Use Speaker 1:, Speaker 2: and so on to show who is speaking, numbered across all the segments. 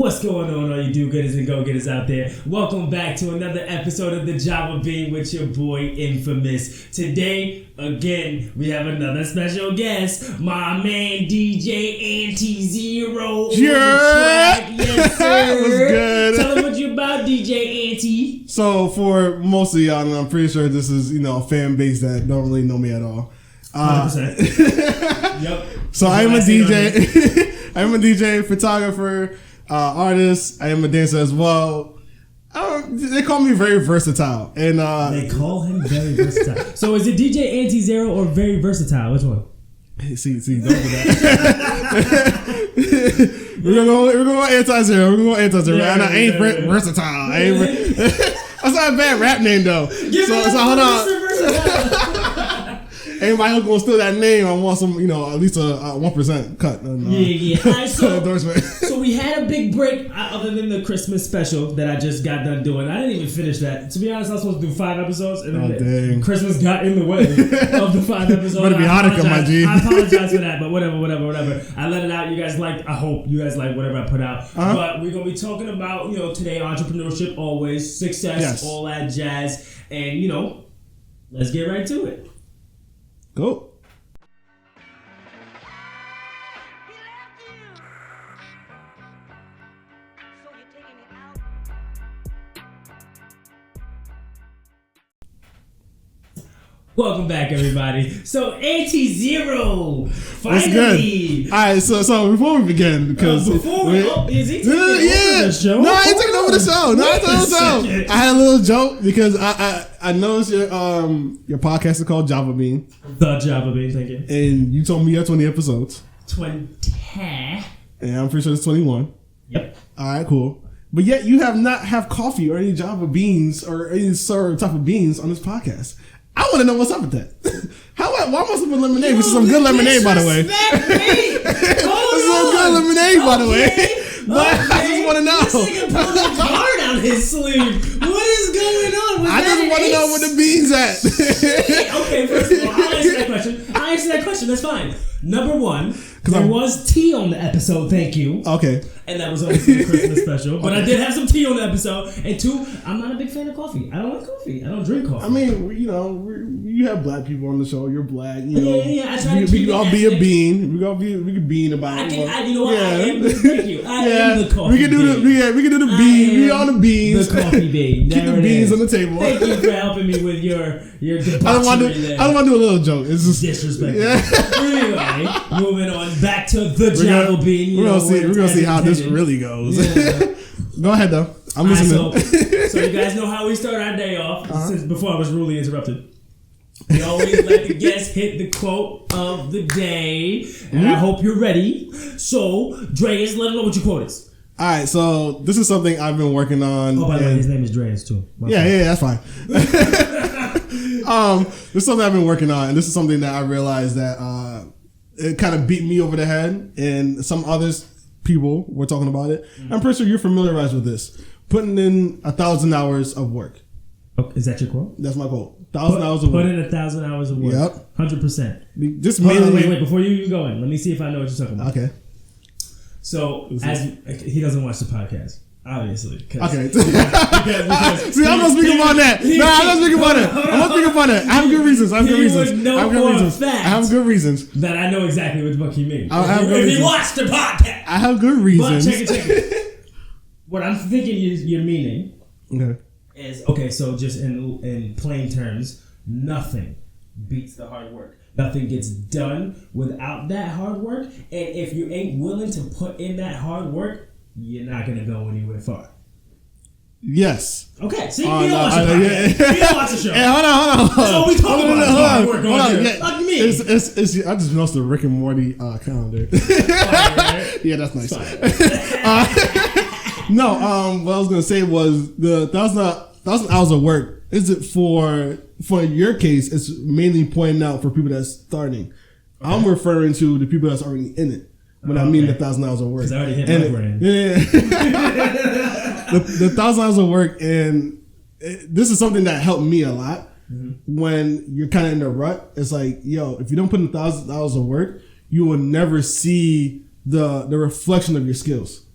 Speaker 1: What's going on, all you do-gooders and go-getters out there? Welcome back to another episode of the Java Bean with your boy Infamous. Today, again, we have another special guest, my man DJ Anti-Zero. Yes, sir.
Speaker 2: What's good?
Speaker 1: Tell them what you about, DJ Anti.
Speaker 2: So for most of y'all, and I'm pretty sure this is, a fan base that don't really know me at all.
Speaker 1: 100%. Yep.
Speaker 2: So I am a DJ. I am a DJ, photographer, artist. I am a dancer as well. They call me very versatile, and
Speaker 1: they call him very versatile. So is it DJ Anti-Zero or very versatile? Which one?
Speaker 2: See, don't do that. We're gonna go Anti-Zero. We're gonna go Anti-Zero.
Speaker 1: Yeah,
Speaker 2: and I ain't versatile. That's not a bad rap name though. So hold on. Anybody who's gonna steal that name, I want some, at least a 1% cut.
Speaker 1: Yeah. Right, so,
Speaker 2: endorsement.
Speaker 1: So we had a big break, other than the Christmas special that I just got done doing. I didn't even finish that. To be honest, I was supposed to do 5 episodes, and then Christmas got in the way of the 5 episodes.
Speaker 2: Better be Hanukkah, my G.
Speaker 1: I apologize for that, but whatever. I let it out. You guys liked. I hope you guys like whatever I put out. Uh-huh. But we're gonna be talking about, today, entrepreneurship, always success, all that jazz, and let's get right to it.
Speaker 2: Go.
Speaker 1: Welcome back, everybody. So, Anti-Zero, finally.
Speaker 2: What's good? All right, so before we begin, because
Speaker 1: is he taking over the show?
Speaker 2: No, I ain't taking over the show. I had a little joke because I noticed your podcast is called Java Bean.
Speaker 1: The Java Bean, thank you.
Speaker 2: And you told me you have 20 episodes.
Speaker 1: 20.
Speaker 2: And I'm pretty sure it's 21.
Speaker 1: Yep.
Speaker 2: All right, cool. But yet you have not have coffee or any Java beans or any sort of type of beans on this podcast. I want to know what's up with that. Why must I put lemonade? Which is some good lemonade, by the way. This is some good lemonade, by the way. But I just want to know.
Speaker 1: This nigga pulled a card out his sleeve. What is going on?
Speaker 2: I just want to know where the beans at.
Speaker 1: Okay, first of all, I'll answer that question. That's fine. Number one, there was tea on the episode. Thank you.
Speaker 2: Okay.
Speaker 1: And that was only for the Christmas special. But I did have some tea on the episode. And 2, I'm not a big fan of coffee. I don't like coffee. I don't drink coffee.
Speaker 2: I mean, you have black people on the show. You're black.
Speaker 1: Yeah. I try to keep
Speaker 2: we can all be a bean. We can bean about it.
Speaker 1: You know what? I am. Thank you. I am the coffee.
Speaker 2: We can do the bean. We all the beans.
Speaker 1: The coffee bean.
Speaker 2: Keep the beans on the table.
Speaker 1: Thank you for helping me with your debauchery
Speaker 2: I don't want to do a little joke. It's just
Speaker 1: disrespectful. Anyway, moving on back to the Java Bean.
Speaker 2: We're gonna see how this really goes.
Speaker 1: Yeah.
Speaker 2: Go ahead though. I'm listening.
Speaker 1: So you guys know how we start our day off. Since before I was rudely interrupted. We always let the guests hit the quote of the day, and I hope you're ready. So, Dreas, let them know what your quote is.
Speaker 2: All right, so this is something I've been working on.
Speaker 1: Oh, by the way, his name is Dreas too.
Speaker 2: Yeah, that's fine. This is something I've been working on, and this is something that I realized that it kind of beat me over the head, and some others people were talking about it. I'm pretty sure you're familiarized with this. Putting in 1,000 hours of work.
Speaker 1: Oh, is that your quote?
Speaker 2: That's my quote. 1,000 hours of work.
Speaker 1: Put in 1,000 hours of work.
Speaker 2: Yep.
Speaker 1: 100%.
Speaker 2: Just mainly.
Speaker 1: Wait. Before you go in, let me see if I know what you're talking about.
Speaker 2: Okay.
Speaker 1: So, he doesn't watch the podcast, obviously.
Speaker 2: Okay.
Speaker 1: Because
Speaker 2: see, I'm not speaking about that. No, I'm not speaking about it. I'm not speaking about it. I have good reasons. I have good reasons.
Speaker 1: That I know exactly what the fuck he means.
Speaker 2: If
Speaker 1: he watched the podcast.
Speaker 2: I have good reasons.
Speaker 1: But check it. What I'm thinking you're meaning is, so just in plain terms, nothing beats the hard work. Nothing gets done without that hard work. And if you ain't willing to put in that hard work, you're not going to go anywhere far.
Speaker 2: Yes.
Speaker 1: Okay, see, you don't watch the podcast. You don't watch the show.
Speaker 2: Hey, hold on.
Speaker 1: So we talk about hard work on here.
Speaker 2: Fuck me. I just noticed the Rick and Morty calendar. Yeah, that's nice. No, what I was going to say was the 1,000 hours of work, is it for your case, it's mainly pointing out for people that's starting. Okay. I'm referring to the people that's already in it when I mean the 1,000 hours of work.
Speaker 1: Because I already hit my brain.
Speaker 2: Yeah. the 1,000 hours of work, and this is something that helped me a lot. Mm-hmm. When you're kind of in a rut, it's like, if you don't put in 1,000 hours of work, you will never see the reflection of your skills.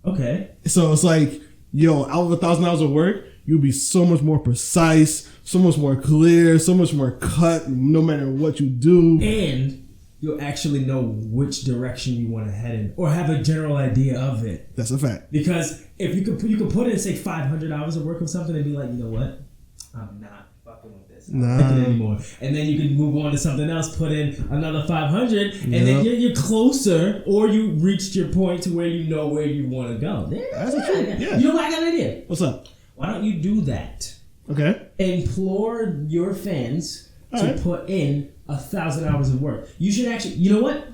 Speaker 1: Okay.
Speaker 2: So it's like, yo, out of 1,000 hours of work, you'll be so much more precise, so much more clear, so much more cut, no matter what you do.
Speaker 1: And you'll actually know which direction you want to head in, or have a general idea of it.
Speaker 2: That's a fact.
Speaker 1: Because if you could put in, say, 500 hours of work on something and be like, you know what? I'm not fucking with this. I'm not like it anymore. And then you can move on to something else, put in another 500, and then you're closer, or you reached your point to where you know where you want to go.
Speaker 2: That's a true. Yeah.
Speaker 1: You know what? I got an idea.
Speaker 2: What's up?
Speaker 1: Why don't you do that?
Speaker 2: Okay.
Speaker 1: Implore your fans to put in 1,000 hours of work. You should actually, you know what?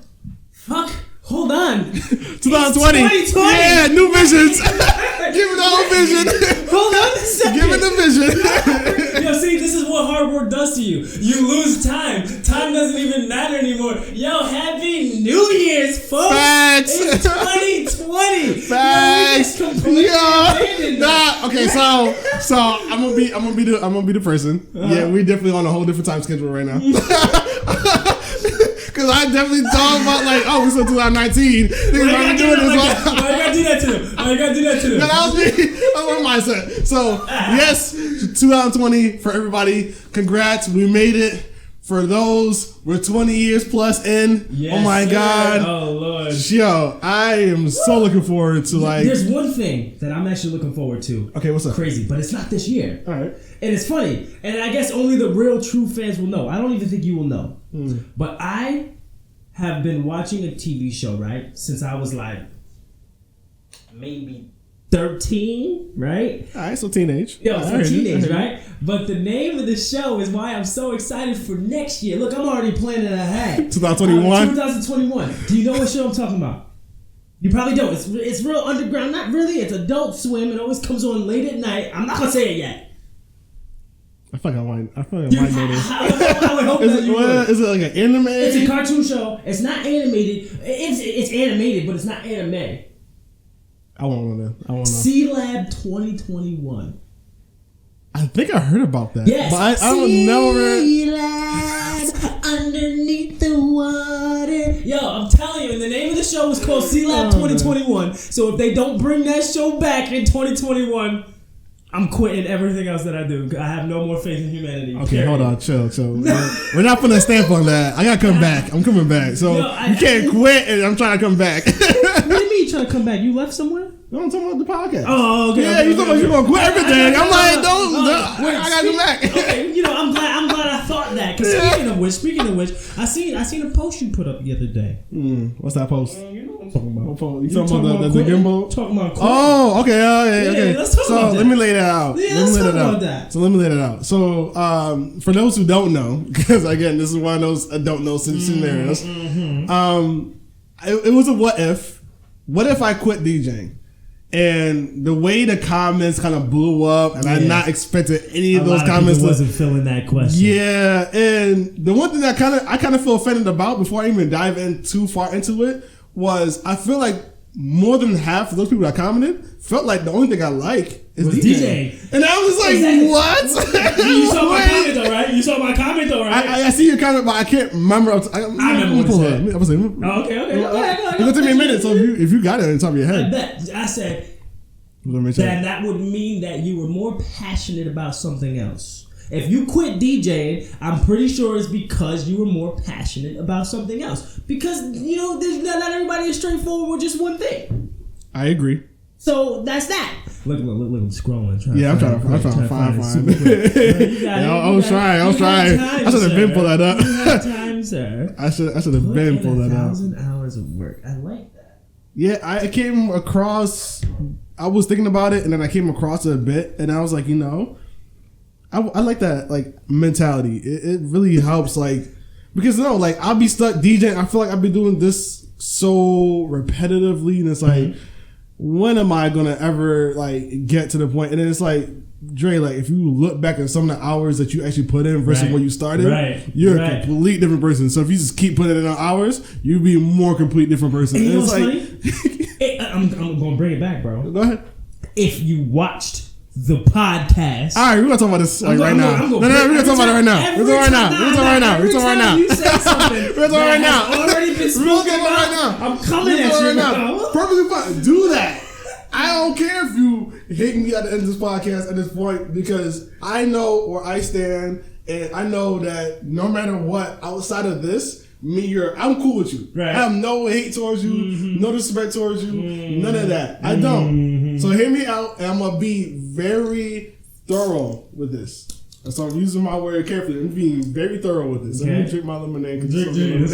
Speaker 1: Fuck. Hold on.
Speaker 2: 2020. Yeah, new visions. Give it the whole vision.
Speaker 1: Hold on a second.
Speaker 2: Give it the vision.
Speaker 1: Yo, see, this is what hard work does to you. You lose time. Time doesn't even matter anymore. Yo, happy New Year's, folks.
Speaker 2: Facts.
Speaker 1: It's 2020.
Speaker 2: Facts.
Speaker 1: Yo,
Speaker 2: nah. Okay, so I'm gonna be the person. Yeah, we definitely on a whole different time schedule right now. Because I definitely thought about like, oh, we're still 2019. Niggas already doing this.
Speaker 1: Why you gotta do that to them? Why you gotta do that to them?
Speaker 2: No, that was me. That was my mindset. So yes, 2020 for everybody. Congrats, we made it. For those, we're 20 years plus in.
Speaker 1: Yes,
Speaker 2: oh my God.
Speaker 1: Oh Lord.
Speaker 2: Yo, I am so looking forward to like.
Speaker 1: There's one thing that I'm actually looking forward to.
Speaker 2: Okay, what's up?
Speaker 1: Crazy, but it's not this year.
Speaker 2: All right.
Speaker 1: And it's funny, and I guess only the real true fans will know. I don't even think you will know. But I have been watching a TV show, right, since I was like maybe 13, right?
Speaker 2: All right, so teenage.
Speaker 1: Yeah, for teenage, right? But the name of the show is why I'm so excited for next year. Look, I'm already planning ahead.
Speaker 2: 2021?
Speaker 1: 2021. Do you know what show I'm talking about? You probably don't. It's real underground. Not really. It's Adult Swim. It always comes on late at night. I'm not going to say it yet.
Speaker 2: I feel like I might know this.
Speaker 1: I would hope that you would.
Speaker 2: Is it like an anime?
Speaker 1: It's a cartoon show. It's not animated. It's animated, but it's not anime.
Speaker 2: I won't know.
Speaker 1: C-Lab 2021.
Speaker 2: I think I heard about that.
Speaker 1: Yes.
Speaker 2: But I don't know.
Speaker 1: C-Lab underneath the water. Yo, I'm telling you, and the name of the show is called C-Lab 2021. So if they don't bring that show back in 2021, I'm quitting everything else that I do. I have no more faith in humanity.
Speaker 2: Okay, hold on, chill. We're not putting a stamp on that. I gotta come back. I'm coming back. So you can't quit, and I'm trying to come back.
Speaker 1: What do you mean you trying to come back? You left somewhere?
Speaker 2: No, I'm talking about the podcast.
Speaker 1: Oh, okay.
Speaker 2: Yeah, you talking about you gonna quit everything? I'm like, I gotta come back.
Speaker 1: Okay, you know, I'm glad I thought that. Because speaking of which, I seen a post you put up the other day.
Speaker 2: What's that post?
Speaker 1: You know what I'm talking about.
Speaker 2: You talking about the gimbal?
Speaker 1: Talking about quitting.
Speaker 2: Oh, okay.
Speaker 1: Yeah, let's talk about that.
Speaker 2: Let me lay that out.
Speaker 1: Yeah, let's talk about that.
Speaker 2: So let me lay that out. So for those who don't know, because again, this is one of those I don't know scenarios. It was a what if. What if I quit DJing? And the way the comments kind of blew up, and I not expected any of those comments.
Speaker 1: Wasn't feeling that question.
Speaker 2: Yeah, and the one thing that I kind of feel offended about before I even dive in too far into it was I feel like more than half of those people that commented felt like the only thing I like is DJing. And I was like, what?
Speaker 1: You saw my comment though, right? You saw my comment though, right?
Speaker 2: I see your comment, but I can't remember. I remember what it said.
Speaker 1: Okay. Go ahead.
Speaker 2: It took me a minute, so if you got it on the top of your head.
Speaker 1: I said that would mean that you were more passionate about something else. If you quit DJing, I'm pretty sure it's because you were more passionate about something else. Because, you know, not everybody is straightforward with just one thing.
Speaker 2: I agree.
Speaker 1: So that's that. Look, I'm scrolling.
Speaker 2: I'm trying to find. I was trying. I should have been pulled that up.
Speaker 1: You have time, sir.
Speaker 2: I should have been pulled that up.
Speaker 1: 1,000 hours of work. I like that.
Speaker 2: Yeah, I came across. I was thinking about it, and then I came across it a bit, and I was like, you know, I like that mentality. It really helps, because I'll be stuck DJing. I feel like I've been doing this so repetitively, and it's like, when am I gonna ever get to the point? And then it's like, Dre, if you look back at some of the hours that you actually put in versus when you started, you're a complete different person. So if you just keep putting in hours, you'll be a more complete different person.
Speaker 1: And
Speaker 2: it's
Speaker 1: funny? I'm gonna bring it back, bro.
Speaker 2: Go ahead.
Speaker 1: If you watched the podcast,
Speaker 2: all right, we're gonna talk about this right now. No, we're gonna talk about it right now. We're gonna talk right now. We're talking right now.
Speaker 1: You say something.
Speaker 2: We're talking right now.
Speaker 1: Already been spoken about. I'm coming at you right now.
Speaker 2: Perfectly fine. Do that. don't care if you hate me at the end of this podcast at this point, because I know where I stand, and I know that no matter what, outside of this, I'm cool with you.
Speaker 1: Right.
Speaker 2: I have no hate towards you, no disrespect towards you, none of that. I don't. So hear me out, and I'm gonna be very thorough with this. So I'm using my word carefully. I'm being very thorough with this. Okay. Let me drink my lemonade. Cause
Speaker 1: drink good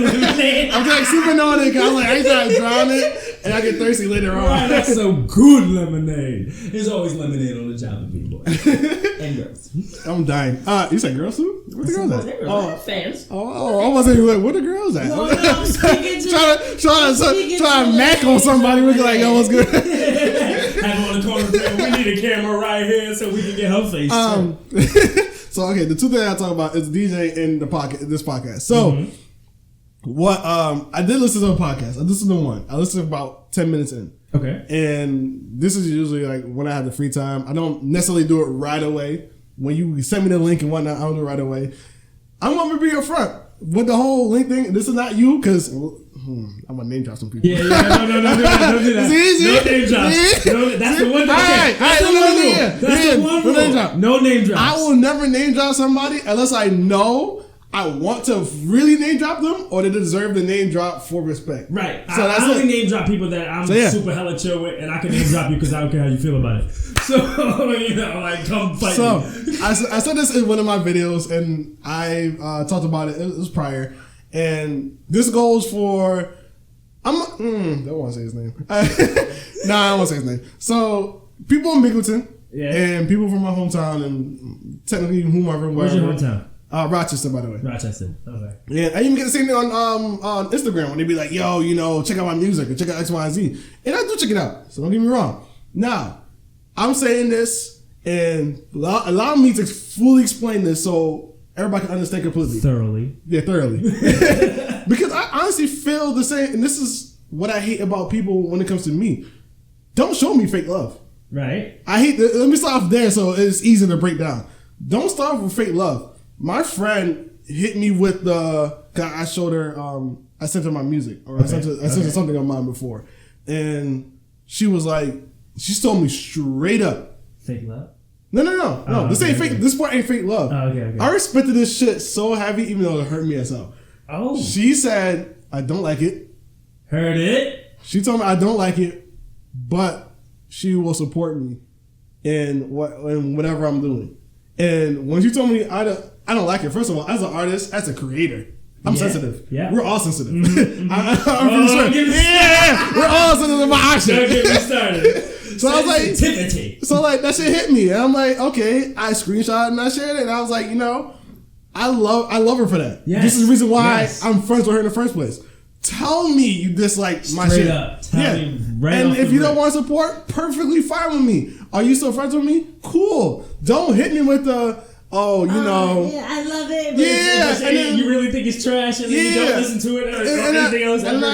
Speaker 1: lemonade.
Speaker 2: I'm like sipping on it because I ain't trying to drown it, and I get thirsty later on.
Speaker 1: Right, that's some good lemonade. There's always lemonade on the job, people. And girls.
Speaker 2: I'm dying. You said girls too? Where the girls at?
Speaker 1: Oh, fans.
Speaker 2: Oh, I was like, where the girls at?
Speaker 1: No, I'm speaking to
Speaker 2: trying to mac on somebody. We're like, yo, what's good?
Speaker 1: Have on the corner table. We need a camera right here so we can get her face.
Speaker 2: So okay, the two things I talk about is DJ and this podcast. So what I did listen to a podcast. I listened to one. I listened about 10 minutes in.
Speaker 1: Okay.
Speaker 2: And this is usually like when I have the free time. I don't necessarily do it right away. When you send me the link and whatnot, I don't do it right away. I'm gonna be upfront with the whole link thing. This is not you, because I'm gonna name drop some people.
Speaker 1: Yeah, no, don't do that.
Speaker 2: It's easy.
Speaker 1: No name drops. No, that's the one. That's the one rule. No name drops.
Speaker 2: I will never name drop somebody unless I know I want to really name drop them, or they deserve the name drop for respect.
Speaker 1: Right. So I only name drop people that I'm super hella chill with, and I can name drop you because I don't care how you feel about it. So, you know, like, come fight me.
Speaker 2: I said this in one of my videos, and I talked about it. It was prior. And this goes for... don't want to say his name. Nah, I don't want to say his name. So, people in Binghamton, and people from my hometown, and technically whomever.
Speaker 1: Where's your hometown?
Speaker 2: Rochester, by the way.
Speaker 1: Rochester. Okay.
Speaker 2: Yeah, I even get the same thing on Instagram when they be like, yo, you know, check out my music or check out X, Y, and Z. And I do check it out, so don't get me wrong. Now, I'm saying this, and allow me to fully explain this so everybody can understand completely.
Speaker 1: Thoroughly.
Speaker 2: Yeah, thoroughly. Because I honestly feel the same, and this is what I hate about people when it comes to me. Don't show me fake love. Right. I hate let me start off there so it's easy to break down. Don't start off with fake love. My friend hit me with I showed her, I sent her my music, or I sent her something on mine before. And she was like, she told me straight up.
Speaker 1: Fake love?
Speaker 2: No. This ain't fake. This part ain't fake love.
Speaker 1: Oh, okay.
Speaker 2: I respected this shit so heavy, even though it hurt me as hell.
Speaker 1: Oh.
Speaker 2: She said, I don't like it.
Speaker 1: Heard it?
Speaker 2: She told me I don't like it, but she will support me in whatever I'm doing. And when she told me I don't like it, first of all, as an artist, as a creator, I'm sensitive. Yeah. We're all sensitive. Mm-hmm. I'm pretty sure. Yeah, we're all sensitive about our shit. Don't get me started. So I was like, that shit hit me. And I'm like, okay, I screenshot and I shared it. And I was like, you know, I love her for that. Yes. This is the reason why I'm friends with her in the first place. Tell me you dislike my shit. Tell me right and if you don't want support, perfectly fine with me. Are you still friends with me? Cool. Don't hit me with the, oh, you know.
Speaker 1: Yeah, I love it. But it's and then, you really think it's trash and then you don't listen to it or anything else.
Speaker 2: And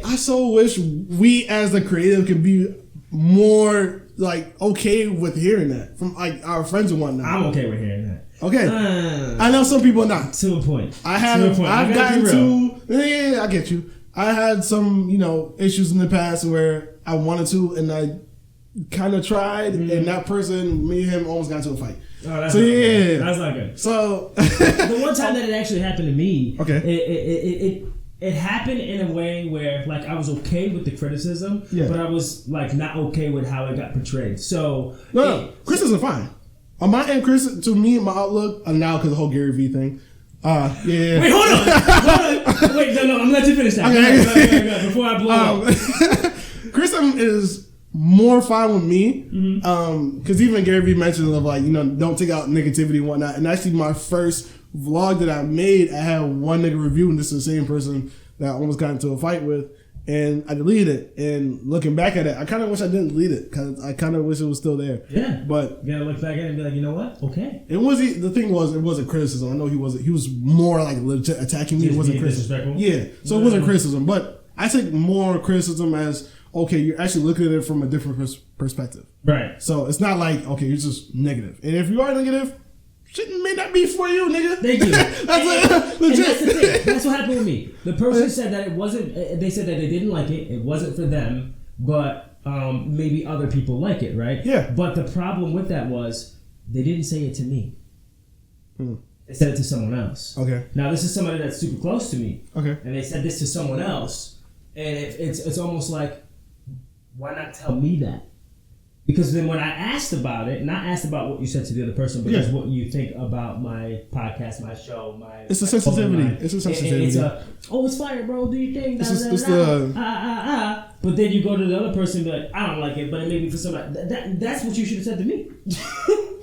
Speaker 2: I so wish we as the creative could be more like okay with hearing that from like our friends and whatnot.
Speaker 1: I'm okay with hearing that.
Speaker 2: Okay. I know some people are not.
Speaker 1: To a point.
Speaker 2: I've gotten to, yeah, I get you. I had some, you know, issues in the past where I wanted to and I kind of tried and that person, me and him almost got into a fight.
Speaker 1: Oh, that's not good. That's not good.
Speaker 2: So
Speaker 1: the one time that it actually happened to me, it happened in a way where like I was okay with the criticism, but I was like not okay with how it got portrayed. So
Speaker 2: criticism fine. On my end, to me, my outlook now because the whole Gary Vee thing.
Speaker 1: Wait, hold on. Wait, no, I'm gonna let you finish that. Okay. Before I blow up.
Speaker 2: Criticism is more fine with me because even Gary Vee mentioned of like, you know, don't take out negativity and whatnot. And actually, my first vlog that I made, I had one nigga review, and this is the same person that I almost got into a fight with. And I deleted it. And looking back at it, I kind of wish I didn't delete it because I kind of wish it was still there.
Speaker 1: Yeah,
Speaker 2: but
Speaker 1: you gotta look back at it and be like, you know what? Okay.
Speaker 2: It wasn't criticism. I know he was more like legit attacking me. It wasn't criticism. Yeah, so it wasn't criticism. But I take more criticism as okay, you're actually looking at it from a different perspective.
Speaker 1: Right.
Speaker 2: So it's not like okay, you're just negative. And if you are negative, shit may not be for you, nigga.
Speaker 1: Thank you. That's legit. And that's the thing. That's what happened with me. The person said that it wasn't. They said that they didn't like it. It wasn't for them. But maybe other people like it, right?
Speaker 2: Yeah.
Speaker 1: But the problem with that was they didn't say it to me. They said it to someone else.
Speaker 2: Okay.
Speaker 1: Now this is somebody that's super close to me.
Speaker 2: Okay.
Speaker 1: And they said this to someone else, and it's almost like, why not tell me that? Because then when I asked about it, not asked about what you said to the other person, but just what you think about my podcast, my show, my...
Speaker 2: It's a sensitivity. It's a sensitivity.
Speaker 1: It's fire, bro. Do you think? But then you go to the other person and be like, I don't like it, but it may be for somebody. That's what you should have said to me.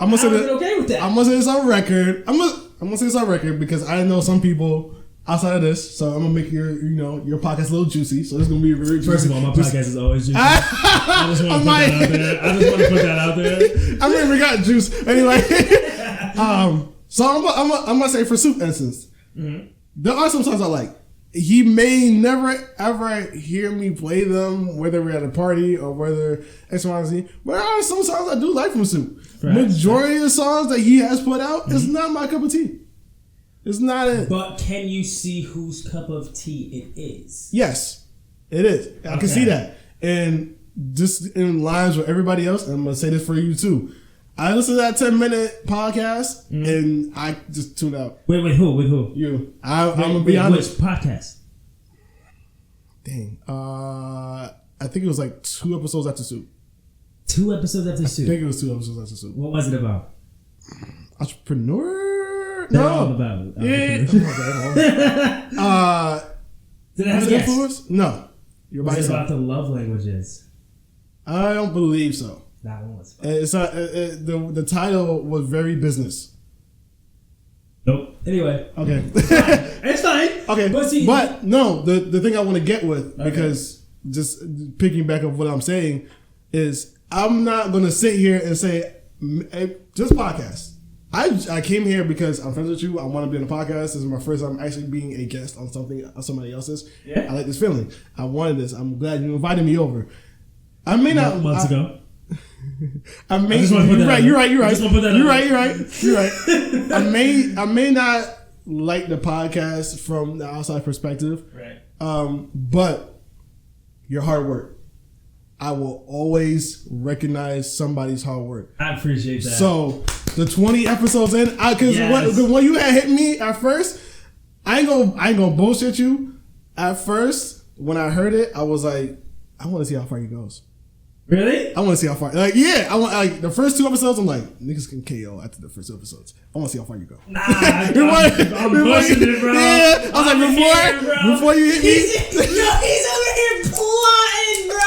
Speaker 2: I'm gonna say that.
Speaker 1: Okay with that.
Speaker 2: I'm gonna say this on record. I'm gonna say this on record because I know some people outside of this, so I'm gonna make your podcast a little juicy. So it's gonna be very juicy.
Speaker 1: First of all, my podcast is always juicy. I just want to put that out there.
Speaker 2: I mean, we got juice anyway. So I'm gonna say for Soup instance, there are some songs I like. He may never ever hear me play them, whether we're at a party or whether X, Y, and Z. But there are some songs I do like from Soup. Right. Majority of the songs that he has put out is not my cup of tea. It's not it.
Speaker 1: But can you see whose cup of tea it is?
Speaker 2: Yes, it is. I can see that. And just in lines with everybody else, and I'm going to say this for you too. I listened to that 10-minute podcast and I just tuned out.
Speaker 1: Wait, with who? With who?
Speaker 2: You. I'm going to be honest.
Speaker 1: Which podcast?
Speaker 2: Dang. I think it was like 2 episodes after Soup.
Speaker 1: 2 episodes after Soup?
Speaker 2: I think it was 2 episodes after Soup.
Speaker 1: What was it about?
Speaker 2: Entrepreneur?
Speaker 1: They're all about it.
Speaker 2: Yeah.
Speaker 1: Did it have a guest?
Speaker 2: Influence? No.
Speaker 1: Was it about the love languages?
Speaker 2: I don't believe so.
Speaker 1: That one was fun.
Speaker 2: It's not, the title was very business.
Speaker 1: Nope. Anyway.
Speaker 2: Okay.
Speaker 1: It's fine.
Speaker 2: Okay. But no, the thing I want to get with, because just picking back up what I'm saying, is I'm not going to sit here and say, just podcast. I came here because I'm friends with you. I want to be on a podcast. This is my first time actually being a guest on somebody else's.
Speaker 1: Yeah.
Speaker 2: I like this feeling. I wanted this. I'm glad you invited me over. I may not
Speaker 1: months ago.
Speaker 2: I may. You're right. I may not like the podcast from the outside perspective.
Speaker 1: Right.
Speaker 2: But your hard work. I will always recognize somebody's hard work.
Speaker 1: I appreciate that.
Speaker 2: So the 20 episodes in, because when you had hit me at first, I ain't gonna bullshit you. At first, when I heard it, I was like, I want to see how far he goes.
Speaker 1: Really?
Speaker 2: I want to see how far. I want the first 2 episodes. I'm like, niggas can KO after the first 2 episodes. I want to see how far you go.
Speaker 1: Nah, I'm pushing it, bro.
Speaker 2: Yeah, I was like, before you hit me,
Speaker 1: he's over here plotting, bro.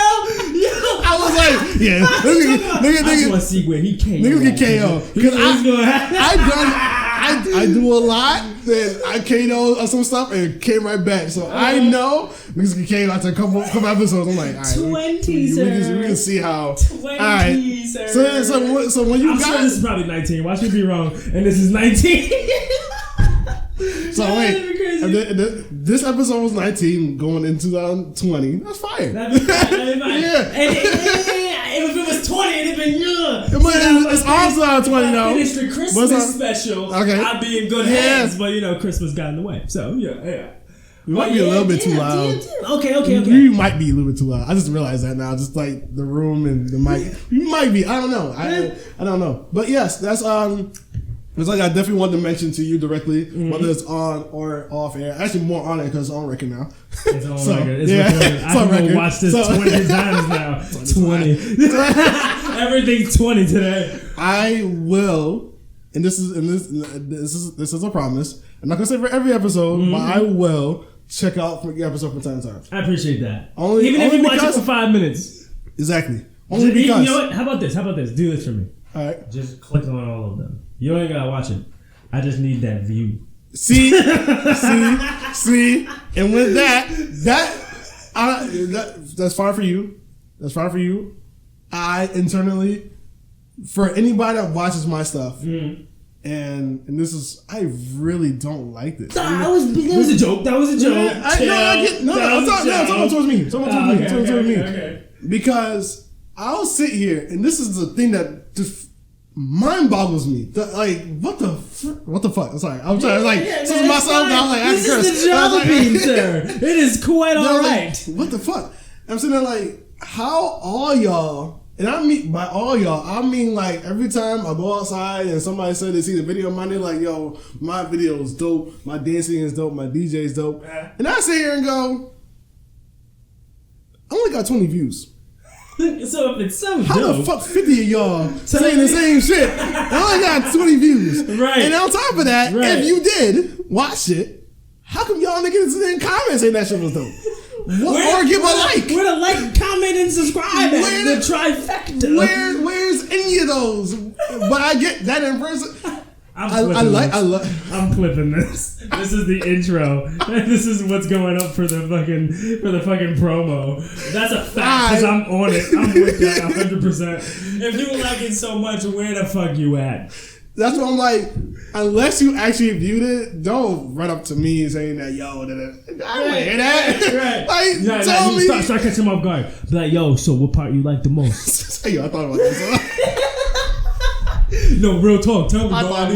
Speaker 2: I was like, yeah, nigga,
Speaker 1: I just want to see where he KO.
Speaker 2: Niggas get KO because I do a lot. Then I KO on some stuff and came right back. So I know niggas get KO after a couple episodes. I'm like, all right,
Speaker 1: 20, sir.
Speaker 2: We can see how.
Speaker 1: 20,
Speaker 2: all right,
Speaker 1: sir.
Speaker 2: So when you
Speaker 1: I'm sure this is probably 19. Watch me be wrong, and this is 19.
Speaker 2: So wait, this episode was 19 going into 2020. That's fire.
Speaker 1: That'd be fine. Yeah. And if it was 20, it'd have been
Speaker 2: It's also 20 though.
Speaker 1: Finish the Christmas special.
Speaker 2: Okay.
Speaker 1: I'd be in good hands, but Christmas got in the way. So yeah.
Speaker 2: We might be a little bit too loud.
Speaker 1: Okay.
Speaker 2: We might be a little bit too loud. I just realized that now. Just like the room and the mic. We might be. I don't know. I don't know. But yes, that's it's like I definitely wanted to mention to you directly, whether it's on or off air. Actually, more on it because it's on record now.
Speaker 1: It's on record. It's recorded. I can watch this 20 times now. 20. Everything's 20 today.
Speaker 2: I will, and this is a promise. I'm not gonna say for every episode, but I will check out the episode from time to time.
Speaker 1: I appreciate that.
Speaker 2: Even
Speaker 1: if you watch it for 5 minutes.
Speaker 2: Exactly. Only because.
Speaker 1: You know what? How about this? Do this for me.
Speaker 2: All right.
Speaker 1: Just click on all of them. You ain't gotta watch it. I just need that view.
Speaker 2: See, and with that's fine for you. That's fine for you. I internally, for anybody that watches my stuff, and this is, I really don't like this.
Speaker 1: That was a joke. That was a joke.
Speaker 2: I'm talking towards me. Towards me. Okay. Because I'll sit here, and this is the thing that just mind boggles me. What the fuck? I'm sorry. I'm trying this is myself. Now,
Speaker 1: this is the job, sir. It is quite all right.
Speaker 2: What the fuck? I'm sitting there like, how all y'all, and I mean by all y'all, I mean like every time I go outside and somebody said they see the video of mine, they're like, yo, my video is dope, my dancing is dope, my DJ is dope. And I sit here and go, I only got 20 views.
Speaker 1: So if it's so
Speaker 2: how
Speaker 1: dope,
Speaker 2: the fuck 50 of y'all saying the same shit? I only got 20 views.
Speaker 1: Right.
Speaker 2: And on top of that,
Speaker 1: right.
Speaker 2: if you did watch it, how come y'all niggas in comments saying that shit was dope? Or give a like.
Speaker 1: Where to like, comment, and subscribe at the trifecta.
Speaker 2: Where's any of those? But I get that in person.
Speaker 1: I'm clipping this. This is the intro. This is what's going up for the fucking promo. That's a fact because I'm on it. I'm with that 100%. If you like it so much, where the fuck you at?
Speaker 2: That's what I'm like. Unless you actually viewed it, don't run up to me saying that, yo, I don't hear that.
Speaker 1: Right.
Speaker 2: Tell me.
Speaker 1: Start catching him off guard. Be like, yo, so what part you like the most?
Speaker 2: Yo, I thought about that.
Speaker 1: No, real talk. Tell me, bro.
Speaker 2: I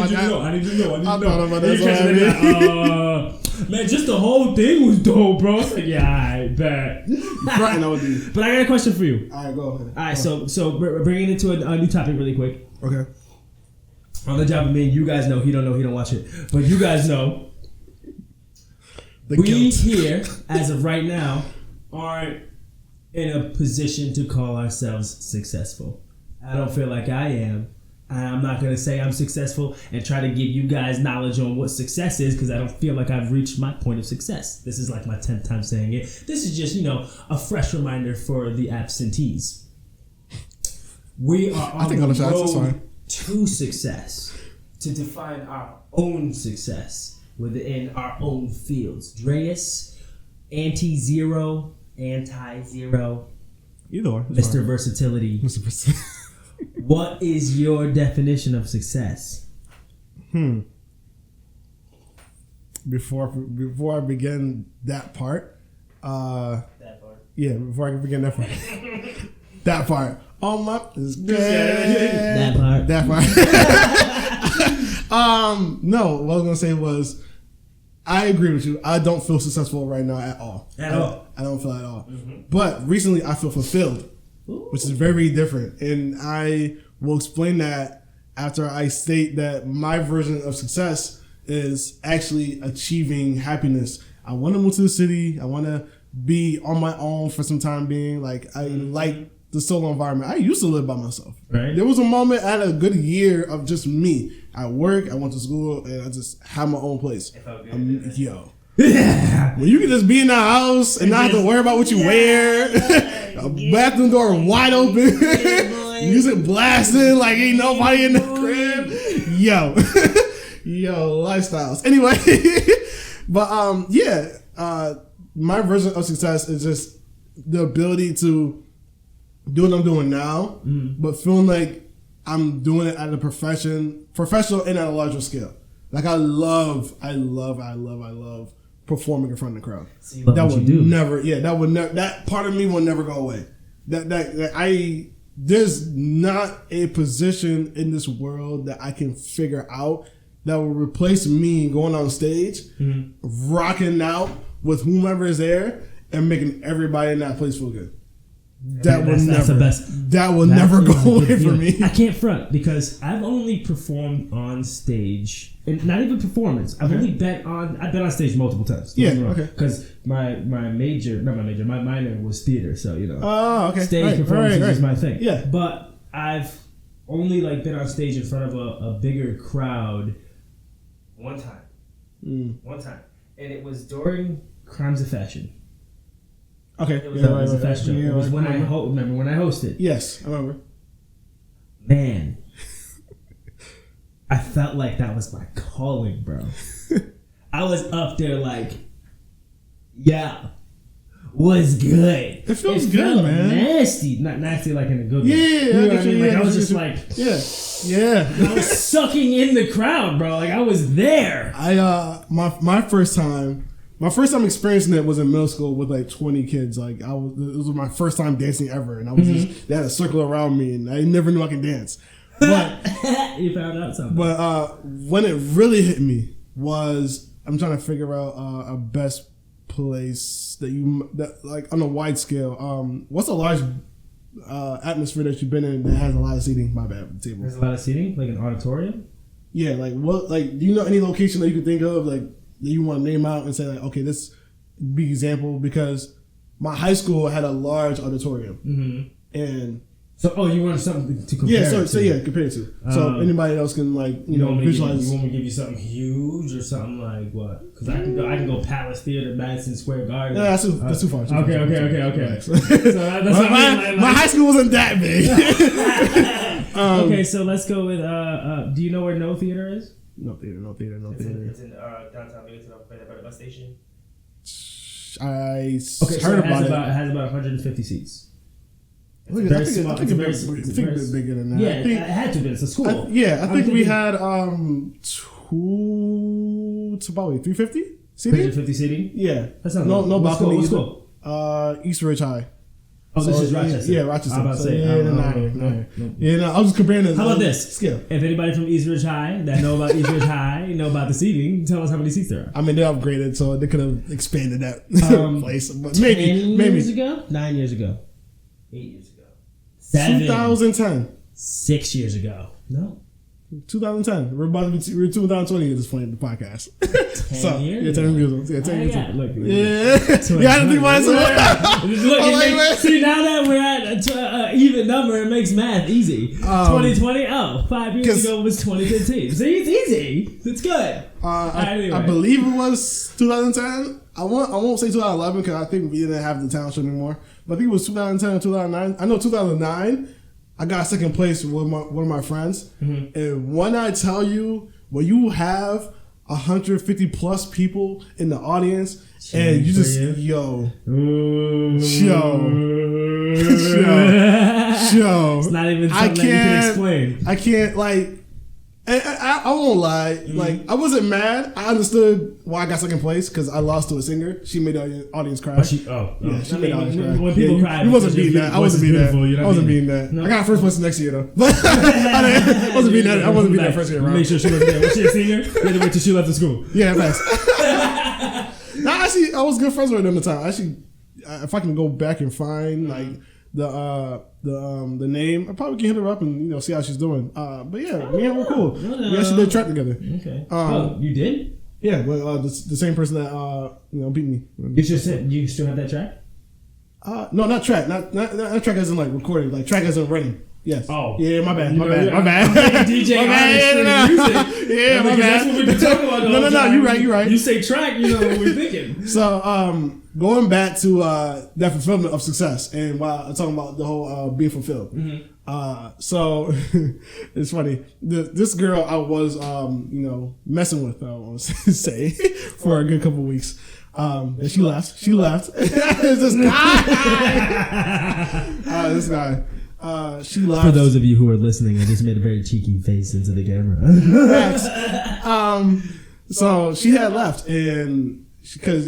Speaker 1: need to know.
Speaker 2: Thought about that.
Speaker 1: Man, just the whole thing was dope, bro. It's like, yeah, I bet. But I got a question for you.
Speaker 2: All right, go ahead.
Speaker 1: All right, so bringing it into a new topic really quick.
Speaker 2: Okay.
Speaker 1: On the job of me, you guys know. He don't know. He don't watch it. But you guys know. We here, as of right now, aren't in a position to call ourselves successful. I don't feel like I am. I'm not going to say I'm successful and try to give you guys knowledge on what success is because I don't feel like I've reached my point of success. This is like my 10th time saying it. This is just, a fresh reminder for the absentees. We are on the road to success, to define our own success within our own fields. Dreas, anti-zero, either or. Mr. Versatility. What is your definition of success?
Speaker 2: Before I begin that part. Yeah, before I begin that part. That part. All my that part. No, what I was gonna say was I agree with you. I don't feel successful right now at all. I don't feel at all. Mm-hmm. But recently I feel fulfilled. Ooh. Which is very different. And I will explain that after I state that my version of success is actually achieving happiness. I want to move to the city. I want to be on my own for some time being. Like, I like the solo environment. I used to live by myself. Right. There was a moment, I had a good year of just me. I work, I went to school, and I just had my own place. Yo. Yeah. When you can just be in the house and not have to worry about what you wear. A bathroom door wide open. Music blasting like ain't nobody in the crib. Yo, lifestyles. Anyway, but my version of success is just the ability to do what I'm doing now, but feeling like I'm doing it at a professional and at a larger scale. Like I love performing in front of the crowd. So that would never. That part of me will never go away. There's not a position in this world that I can figure out that will replace me going on stage, rocking out with whomever is there, and making everybody in that place feel good. That will never go away from me.
Speaker 1: I can't front because I've only performed on stage, and not even performance. I've been on stage multiple times. Because my minor was theater, so stage performances is my thing. Yeah, but I've only been on stage in front of a bigger crowd one time, and it was during Crimes of Fashion.
Speaker 2: Okay.
Speaker 1: It was a festival. It was when remember when I hosted.
Speaker 2: Yes, I remember.
Speaker 1: Man, I felt like that was my calling, bro. I was up there was good.
Speaker 2: It feels good, man.
Speaker 1: Nasty, not nasty like in a good way.
Speaker 2: Yeah,
Speaker 1: you know what I mean? I was just
Speaker 2: yeah.
Speaker 1: I was sucking in the crowd, bro. Like I was there.
Speaker 2: My first time experiencing it was in middle school with 20 kids. It was my first time dancing ever, and I was they had a circle around me, and I never knew I could dance. But
Speaker 1: you found out something.
Speaker 2: But when it really hit me was I'm trying to figure out a best place that like on a wide scale? What's a large atmosphere that you've been in that has a lot of seating? My bad, table.
Speaker 1: There's a lot of seating, like an auditorium.
Speaker 2: Yeah, like what? Like, do you know any location that you can think of, like that you want to name out and say, like, okay, this be example? Because my high school had a large auditorium, and
Speaker 1: so you want something to compare?
Speaker 2: Yeah,
Speaker 1: to.
Speaker 2: so compare it to. So anybody else can like visualize.
Speaker 1: You want me to give you something huge or something like what? Because I can go Palace Theater, Madison Square Garden.
Speaker 2: Yeah, that's too far.
Speaker 1: Okay.
Speaker 2: So that's my high school wasn't that big.
Speaker 1: Okay, so let's go with. Do you know where No Theater is?
Speaker 2: No theater.
Speaker 1: It's in downtown Binghamton, by the bus station.
Speaker 2: I
Speaker 1: heard about it. It has about 150 seats.
Speaker 2: I think it's bigger than that.
Speaker 1: Yeah, it had to be. It's a school.
Speaker 2: I think we had to probably 350 seating.
Speaker 1: 350 seating.
Speaker 2: Yeah,
Speaker 1: that's not
Speaker 2: no balcony.
Speaker 1: What school?
Speaker 2: East Ridge High.
Speaker 1: Oh, this is Rochester.
Speaker 2: Yeah, Rochester.
Speaker 1: I'm about to say,
Speaker 2: I was just comparing this.
Speaker 1: How about this?
Speaker 2: Scale.
Speaker 1: If anybody from East Ridge High that know about East Ridge High, know about the seating, tell us how many seats there are.
Speaker 2: I mean, they upgraded, so they could have expanded that place. But
Speaker 1: 10
Speaker 2: maybe
Speaker 1: years ago? 9 years ago? 8 years ago?
Speaker 2: 2010.
Speaker 1: 6 years ago? No.
Speaker 2: 2010. We're 2020 at this point in the podcast.
Speaker 1: 10 years?
Speaker 2: Yeah, 10 years. Yeah, 10 years.
Speaker 1: Look,
Speaker 2: yeah, I didn't think about
Speaker 1: it. See, now that we're at an even number, it makes math easy. 2020, 5 years ago was 2015. See, it's easy. It's good.
Speaker 2: Anyway. I believe it was 2010. I won't say 2011 because I think we didn't have the talent show anymore. But I think it was 2010 or 2009. I know 2009. I got second place with one of my friends, and when I tell you, when you have 150 plus people in the audience, and you just show.
Speaker 1: It's not even something that you can explain.
Speaker 2: I can't like. I won't lie. Like, I wasn't mad. I understood why I got second place because I lost to a singer. She made the audience cry.
Speaker 1: She made the audience cry.
Speaker 2: When people cry, you wasn't beating that. I wasn't beating that. I wasn't beating that. I got first place next year though. I wasn't beating that. I wasn't beating that first year.
Speaker 1: Make sure she wasn't there. Was she a senior? You had to wait till she left the school.
Speaker 2: Yeah, thanks. No, actually, I was good friends with them at the time. Actually, if I can go back and find like the name, I probably can hit her up and see how she's doing. But yeah, me and her were cool. We actually did track together.
Speaker 1: Okay. You did?
Speaker 2: Yeah, but the same person that beat me.
Speaker 1: You still have that track?
Speaker 2: No, not track. Not track as in like recording. Like track as in running. Yes.
Speaker 1: Oh.
Speaker 2: Yeah, my bad. My bad.
Speaker 1: DJ
Speaker 2: music. Yeah, my bad.
Speaker 1: That's what we've been talking about.
Speaker 2: No. You're right.
Speaker 1: You say track, you know what we're thinking.
Speaker 2: So, going back to that fulfillment of success, and while I'm talking about the whole being fulfilled. So it's funny. This girl I was messing with, I want to say, for a good couple of weeks. And she left. It's this guy. This guy. She left.
Speaker 1: For those of you who are listening, I just made a very cheeky face into the camera.
Speaker 2: So she had left, and because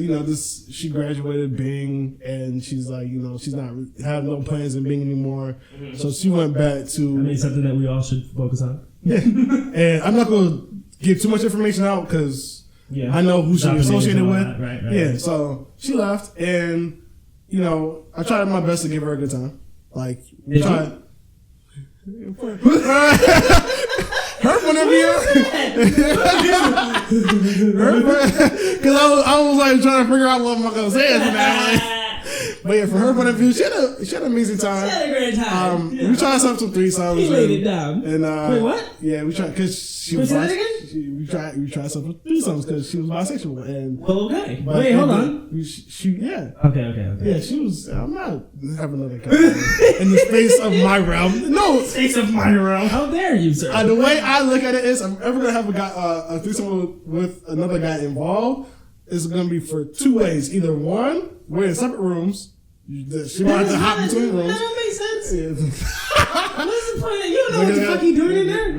Speaker 2: she graduated Bing, and she's like, she's not have no plans in Bing anymore. So she went back to
Speaker 1: something that we all should focus on.
Speaker 2: Yeah, and I'm not gonna give too much information out because I know who she's associated with.
Speaker 1: Right.
Speaker 2: Yeah, so she left, and I tried my best to give her a good time. Like, her point of view, because I was like trying to figure out what I'm gonna say. But yeah, from her point of view, she had an amazing time.
Speaker 1: She had a great time.
Speaker 2: We tried some threesomes.
Speaker 1: He laid it down.
Speaker 2: And
Speaker 1: wait, what?
Speaker 2: Yeah, we tried because she was. We tried some threesomes because she was bisexual. And
Speaker 1: okay. Wait, hold on. Okay.
Speaker 2: Yeah, she was. I'm not having another guy in the space of my realm. No,
Speaker 1: space of my realm. How dare you, sir?
Speaker 2: The way I look at it is, I'm ever gonna have a guy, a threesome with another guy involved. It's gonna be for two ways. Either one, we're in separate rooms. She might have to hop between rooms.
Speaker 1: That don't make sense. What's the point? You don't know what the fuck you doing in there.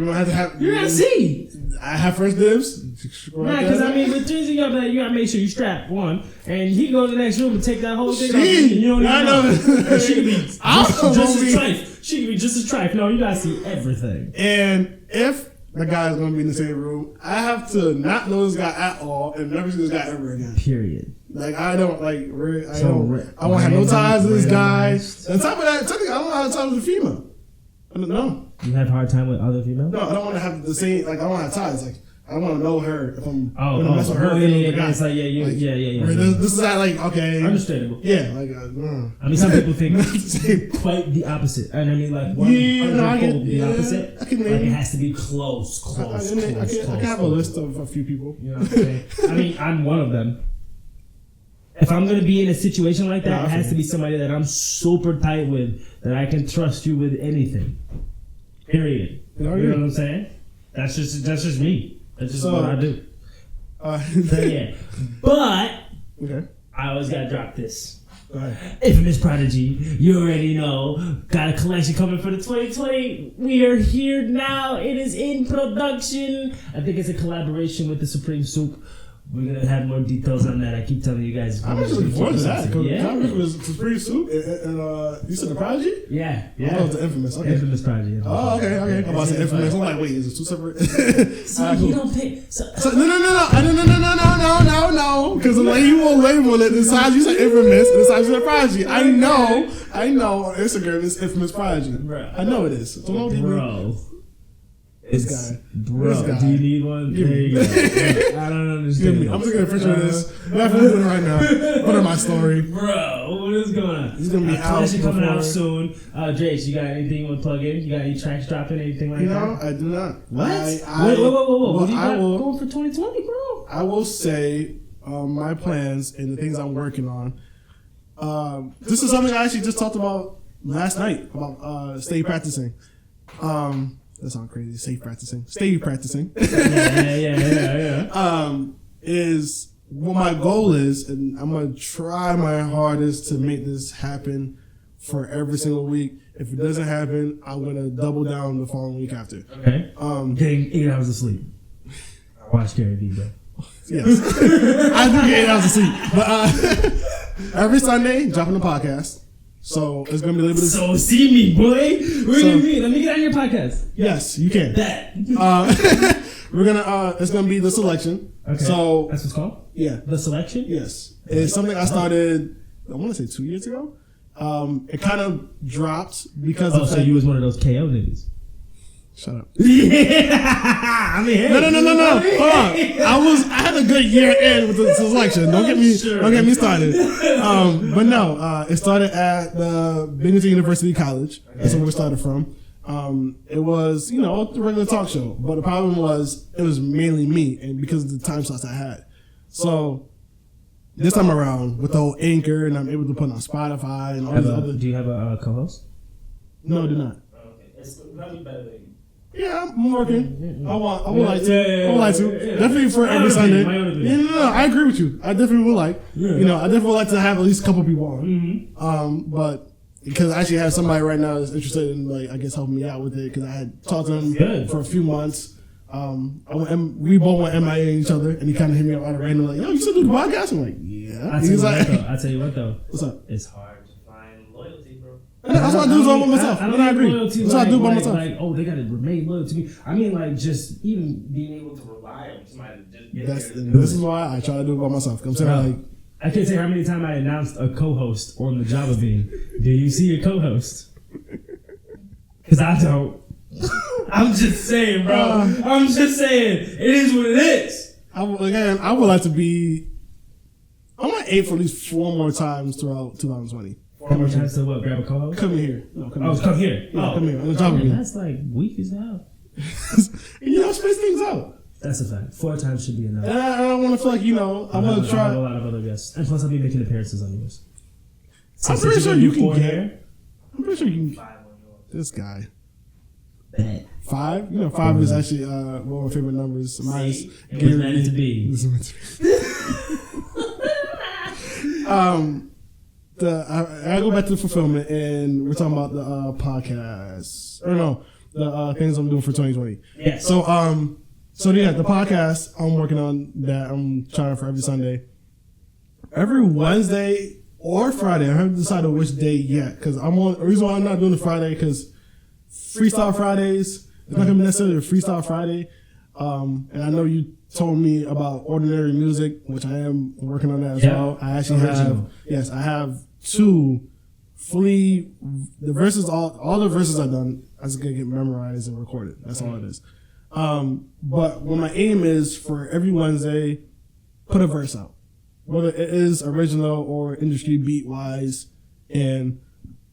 Speaker 1: You're gonna see.
Speaker 2: I have first dibs.
Speaker 1: Right, because with threes, you gotta make sure you strap one, and he go to the next room and take that whole thing off. You don't even know. She could be just as trife. She could be just as trife. No, you gotta see everything.
Speaker 2: And if that guy is going to be in the same room. I have to not know this guy at all and never see this guy ever again.
Speaker 1: Period.
Speaker 2: Like, I don't, like, I won't have no ties with this guy. On top of that, technically, I don't have ties with the female. No.
Speaker 1: You have a hard time with other females?
Speaker 2: No, I don't want to have the same, like, I don't want to have ties. Like, I want to know her if I'm
Speaker 1: going to
Speaker 2: mess with her.
Speaker 1: Yeah. It's like, yeah.
Speaker 2: This is not like, okay.
Speaker 1: Understandable.
Speaker 2: Yeah, like,
Speaker 1: I mean, some people think quite the opposite. And I mean, like, the opposite.
Speaker 2: I can
Speaker 1: like, it has to be close.
Speaker 2: I can have a list of a few people.
Speaker 1: You know what I'm saying? I mean, I'm one of them. If I'm going to be in a situation like that, it has to be somebody that I'm super tight with, that I can trust you with anything. Period. You know what I'm saying? That's just me. That's just what I do. So yeah. But I always gotta drop this. Infamous Prodigy, you already know. Got a collection coming for the 2020. We are here now. It is in production. I think it's a collaboration with the Supreme Soup. We're gonna have more details on that. I keep telling you guys.
Speaker 2: I'm actually looking forward to that. Yeah, it was Supreme Soup, and you said the Prodigy?
Speaker 1: Yeah.
Speaker 2: Oh, the Infamous. Okay.
Speaker 1: Infamous Prodigy.
Speaker 2: Oh, okay. I'm about to say Infamous. I'm like, wait, is it two separate?
Speaker 1: So you don't pick.
Speaker 2: No. Because the way you will label it, the size you say Infamous, and the size you say Prodigy. I know. On Instagram it's Infamous Prodigy.
Speaker 1: Bro.
Speaker 2: I know it is. So
Speaker 1: bro.
Speaker 2: This guy.
Speaker 1: Do you need one? There you go. I don't understand.
Speaker 2: I'm just gonna picture this. I'm doing it right now. Put in my story.
Speaker 1: Bro, what is going on?
Speaker 2: He's gonna be out.
Speaker 1: Coming out soon. Drace, you got anything you want to plug in? You got any tracks dropping? Anything like that?
Speaker 2: No, I do not.
Speaker 1: What? Whoa. What do you got going for 2020, bro?
Speaker 2: I will say my plans and the things I'm working on. This is something I actually just talked about last night about stay practicing. That sounds crazy. Stay practicing. Yeah. Is what my goal is, and I'm gonna try my hardest to make this happen for every single week. If it doesn't happen, I'm gonna double down the following week after.
Speaker 1: Okay. Getting 8 hours of sleep. I watch Gary Vee, bro.
Speaker 2: Yes, I do get 8 hours of sleep, but every Sunday dropping a podcast. So it's gonna be a little bit of.
Speaker 1: So see me, boy. What do you mean? Let me get on your podcast.
Speaker 2: Yes, you can.
Speaker 1: That.
Speaker 2: We're gonna. It's gonna be the selection.
Speaker 1: Okay.
Speaker 2: So
Speaker 1: that's what's called.
Speaker 2: Yeah.
Speaker 1: The selection.
Speaker 2: Yes. It's something I started. I want to say 2 years ago. It kind of dropped because.
Speaker 1: Oh, so you was one of those KO niggas.
Speaker 2: Shut up.
Speaker 1: I mean, hey.
Speaker 2: No. Hold on. I had a good year in with the selection. Don't get me started. But no, it started at the Binghamton University College. That's where we started from. It was, a regular talk show. But the problem was, it was mainly me, and because of the time slots I had. So this time around, with the whole Anchor, and I'm able to put on Spotify and all these other.
Speaker 1: Do you have a co-host?
Speaker 2: No, I do not.
Speaker 1: Okay, it's probably better than.
Speaker 2: Yeah, I'm working. I would like to. Definitely for every Sunday. No, I agree with you. I definitely would like. I definitely would like to have at least a couple people on. But because I actually have somebody right now that's interested in, helping me out with it, because I had talked to him for a few months. We both went MIA each other, and he kind of hit me up out of random, like, yo, you still do the podcast? I'm like, yeah.
Speaker 1: I tell you what though.
Speaker 2: What's up?
Speaker 1: It's hard to find loyalty, bro.
Speaker 2: That's what I do by myself. I agree. That's what I do by myself.
Speaker 1: They gotta remain loyal to me. I mean, just even being able to rely on somebody to just get
Speaker 2: This is why I try to do it by myself. I'm saying,
Speaker 1: I can't say how many times I announced a co-host on the Java Bean. Do you see a co-host? Because I don't. I'm just saying, bro. I'm just saying. It is what it is.
Speaker 2: I would like to be. I want to aim for at least 4 more times throughout 2020.
Speaker 1: 4 more times to what? Grab a co-host?
Speaker 2: Come here. No, come
Speaker 1: here. Come here.
Speaker 2: Yeah, come here. On the Java Bean.
Speaker 1: That's like weak as hell.
Speaker 2: Space things out.
Speaker 1: That's a fact. 4 times should be enough.
Speaker 2: I don't want to feel like, I want to try.
Speaker 1: I have a lot of other guests. And plus, I'll be making appearances on yours.
Speaker 2: I'm pretty sure you can get. I'm pretty sure you can. This guy.
Speaker 1: Bet.
Speaker 2: 5? 5 is actually one of my favorite numbers. Minus
Speaker 1: it was meant to be.
Speaker 2: I go back to the fulfillment, and we're talking about the podcast. Or no, the things I'm doing for 2020.
Speaker 1: Yeah.
Speaker 2: So the podcast I'm working on that I'm trying for every Sunday. Every Wednesday or Friday. I haven't decided which day yet, because the reason why I'm not doing the Friday, because Freestyle Fridays It's not gonna be necessarily a Freestyle Friday. And I know you told me about Ordinary Music, which I am working on that as well. I actually I have 2 fully, the verses, all the verses are done. I just gotta get memorized and recorded. That's all it is. But what my aim is for every Wednesday, put a verse out, whether it is original or industry beat wise, and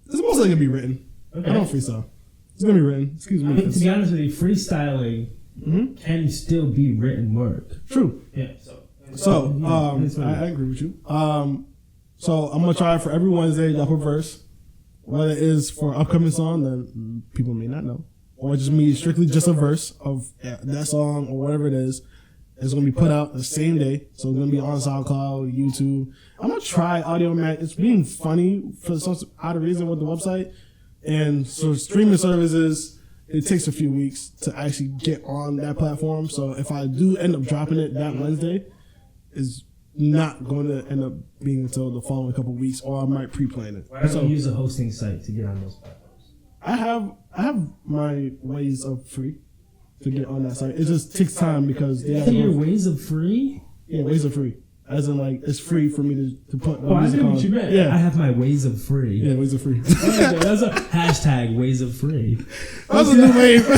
Speaker 2: it's mostly gonna be written. Okay. I don't freestyle. It's gonna be written. Excuse me.
Speaker 1: I mean, to be honest with you, freestyling can still be written work.
Speaker 2: True.
Speaker 1: Yeah.
Speaker 2: I agree with you. So I'm gonna try for every Wednesday drop a verse, whether it is for upcoming song that people may not know, or just me strictly just a verse of that song or whatever it is. It's gonna be put out the same day, so it's gonna be on SoundCloud, YouTube. I'm gonna try Audiomack. It's being funny for some odd reason with the website, and so streaming services. It takes a few weeks to actually get on that platform. So if I do end up dropping it that Wednesday, it's not going to end up being until the following couple of weeks, or I might pre-plan it.
Speaker 1: Why don't you use a hosting site to get on those platforms?
Speaker 2: I have my ways of free to get on that site. It just takes time because they have
Speaker 1: your ways of free.
Speaker 2: Yeah, ways of free. As in, like, it's free for me to put
Speaker 1: the music on. I know what you meant. Yeah. I have my ways of free.
Speaker 2: Yeah, ways of free.
Speaker 1: That's a hashtag ways of free.
Speaker 2: That's a new wave.
Speaker 1: I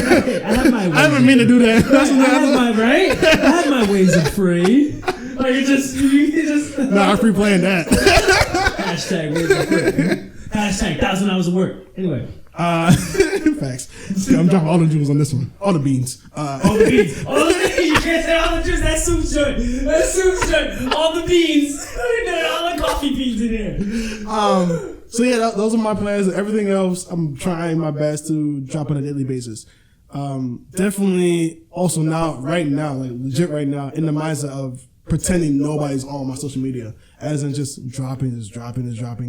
Speaker 1: have my ways
Speaker 2: I didn't mean to do that.
Speaker 1: I have my ways of free. Like, you just.
Speaker 2: No, I'm free playing that.
Speaker 1: Hashtag ways of free. Hashtag 1,000 hours of work. Anyway.
Speaker 2: Facts. I'm dropping all the jewels on this one. All the beans.
Speaker 1: All the beans. All the beans. You can't say all the jewels. That's soup joint. That's soup joint. All the beans. All the coffee beans in here.
Speaker 2: So yeah, those are my plans. Everything else, I'm trying my best to drop on a daily basis. Definitely also right now, like legit right now, in the mindset of pretending nobody's on my social media. As in just dropping.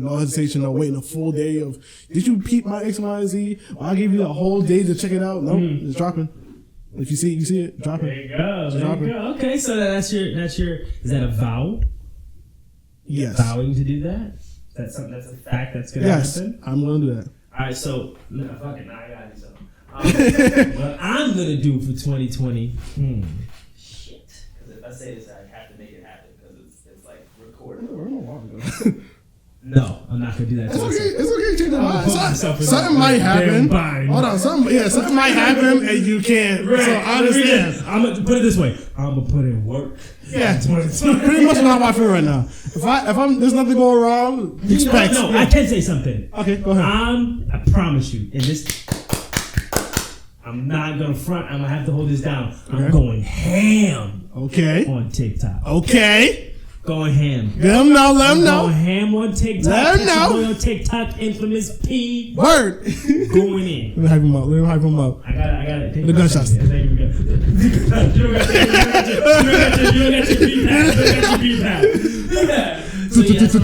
Speaker 2: No hesitation, no waiting a full day of, did you peep my X, Y, and Z? Or I gave you a whole day to check it out. No, it's dropping. If you see it, you see it. Dropping.
Speaker 1: There you go. There you go. Okay, so that's your, is that a vow?
Speaker 2: Yes.
Speaker 1: Vowing to do that? That's something, that's a fact that's going to happen?
Speaker 2: Yes, I'm going to do that.
Speaker 1: All right, so, fuck it, now I got to do something. What I'm going to do for 2020, shit. Because if I say this, I have to make it happen because it's like recorded. No, I'm not gonna do that.
Speaker 2: It's okay. Change your mind. Something might happen. Hold on. Something might happen and you can't. Right. So I understand.
Speaker 1: I'm gonna put it this way. I'm gonna put in work.
Speaker 2: Yeah, pretty much how I feel right now. If I'm there's nothing going wrong, expect.
Speaker 1: No, I can say something.
Speaker 2: Okay, go ahead.
Speaker 1: I promise you. In this, I'm not gonna front. I'm gonna have to hold this down. I'm going ham.
Speaker 2: Okay.
Speaker 1: On TikTok.
Speaker 2: Okay.
Speaker 1: Going ham.
Speaker 2: Let them know.
Speaker 1: Going ham on TikTok.
Speaker 2: Let them know.
Speaker 1: On TikTok, infamous P.
Speaker 2: Word.
Speaker 1: Going in.
Speaker 2: Let me hype him up.
Speaker 1: I got it.
Speaker 2: The gunshots.
Speaker 1: You don't got your beat pad. So yeah, I'm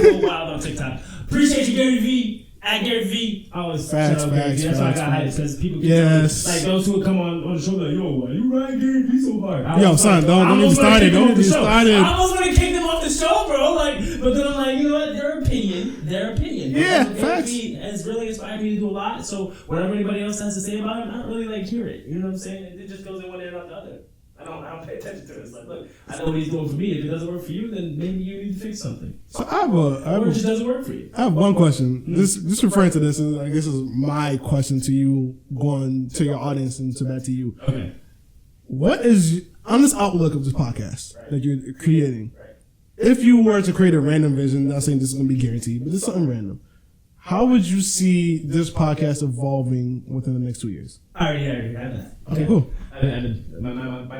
Speaker 1: going wild on TikTok. Appreciate you, Gary V. At Gary V. I was
Speaker 2: facts.
Speaker 1: That's why I got hyped, because people
Speaker 2: get
Speaker 1: like those who would come on the show like, yo, why you ride Gary V so hard?
Speaker 2: Yo, son, don't get started. Don't get started.
Speaker 1: I almost want to kick them off the show, bro. But then I'm like, you know what? Their opinion.
Speaker 2: Yeah,
Speaker 1: Gary
Speaker 2: facts.
Speaker 1: V has really inspired me to do a lot. So whatever anybody else has to say about him, I don't really hear it. You know what I'm saying? It just goes in one ear and out the other. I don't pay attention to it. It's like, look, I know what he's doing for me. If it doesn't work for you, then maybe you need to fix something.
Speaker 2: So
Speaker 1: or it just doesn't work for you.
Speaker 2: I have one question. Just referring to this, and I guess this is my question to you, going to your audience and back to you.
Speaker 1: Okay.
Speaker 2: What is on this outlook of this podcast that you're creating? Right. If you were to create a random vision, not saying this is going to be guaranteed, but it's something random. How would you see this podcast evolving within the next 2 years?
Speaker 1: I already have that.
Speaker 2: Okay, cool.
Speaker 1: My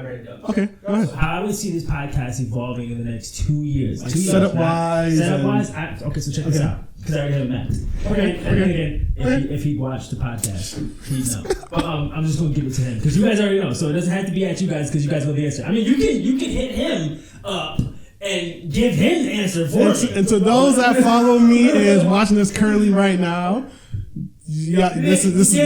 Speaker 1: brain goes.
Speaker 2: Okay, go ahead.
Speaker 1: So how I would see this podcast evolving in the next 2 years.
Speaker 2: Like setup-wise?
Speaker 1: Okay, so check this out. Because I already have it mapped. Okay. If he watched the podcast, he'd know. But I'm just going to give it to him. Because you guys already know. So it doesn't have to be at you guys because you guys know the answer. I mean, you can hit him up and give him the answer for me.
Speaker 2: And to those that follow me and is watching this currently right now, this is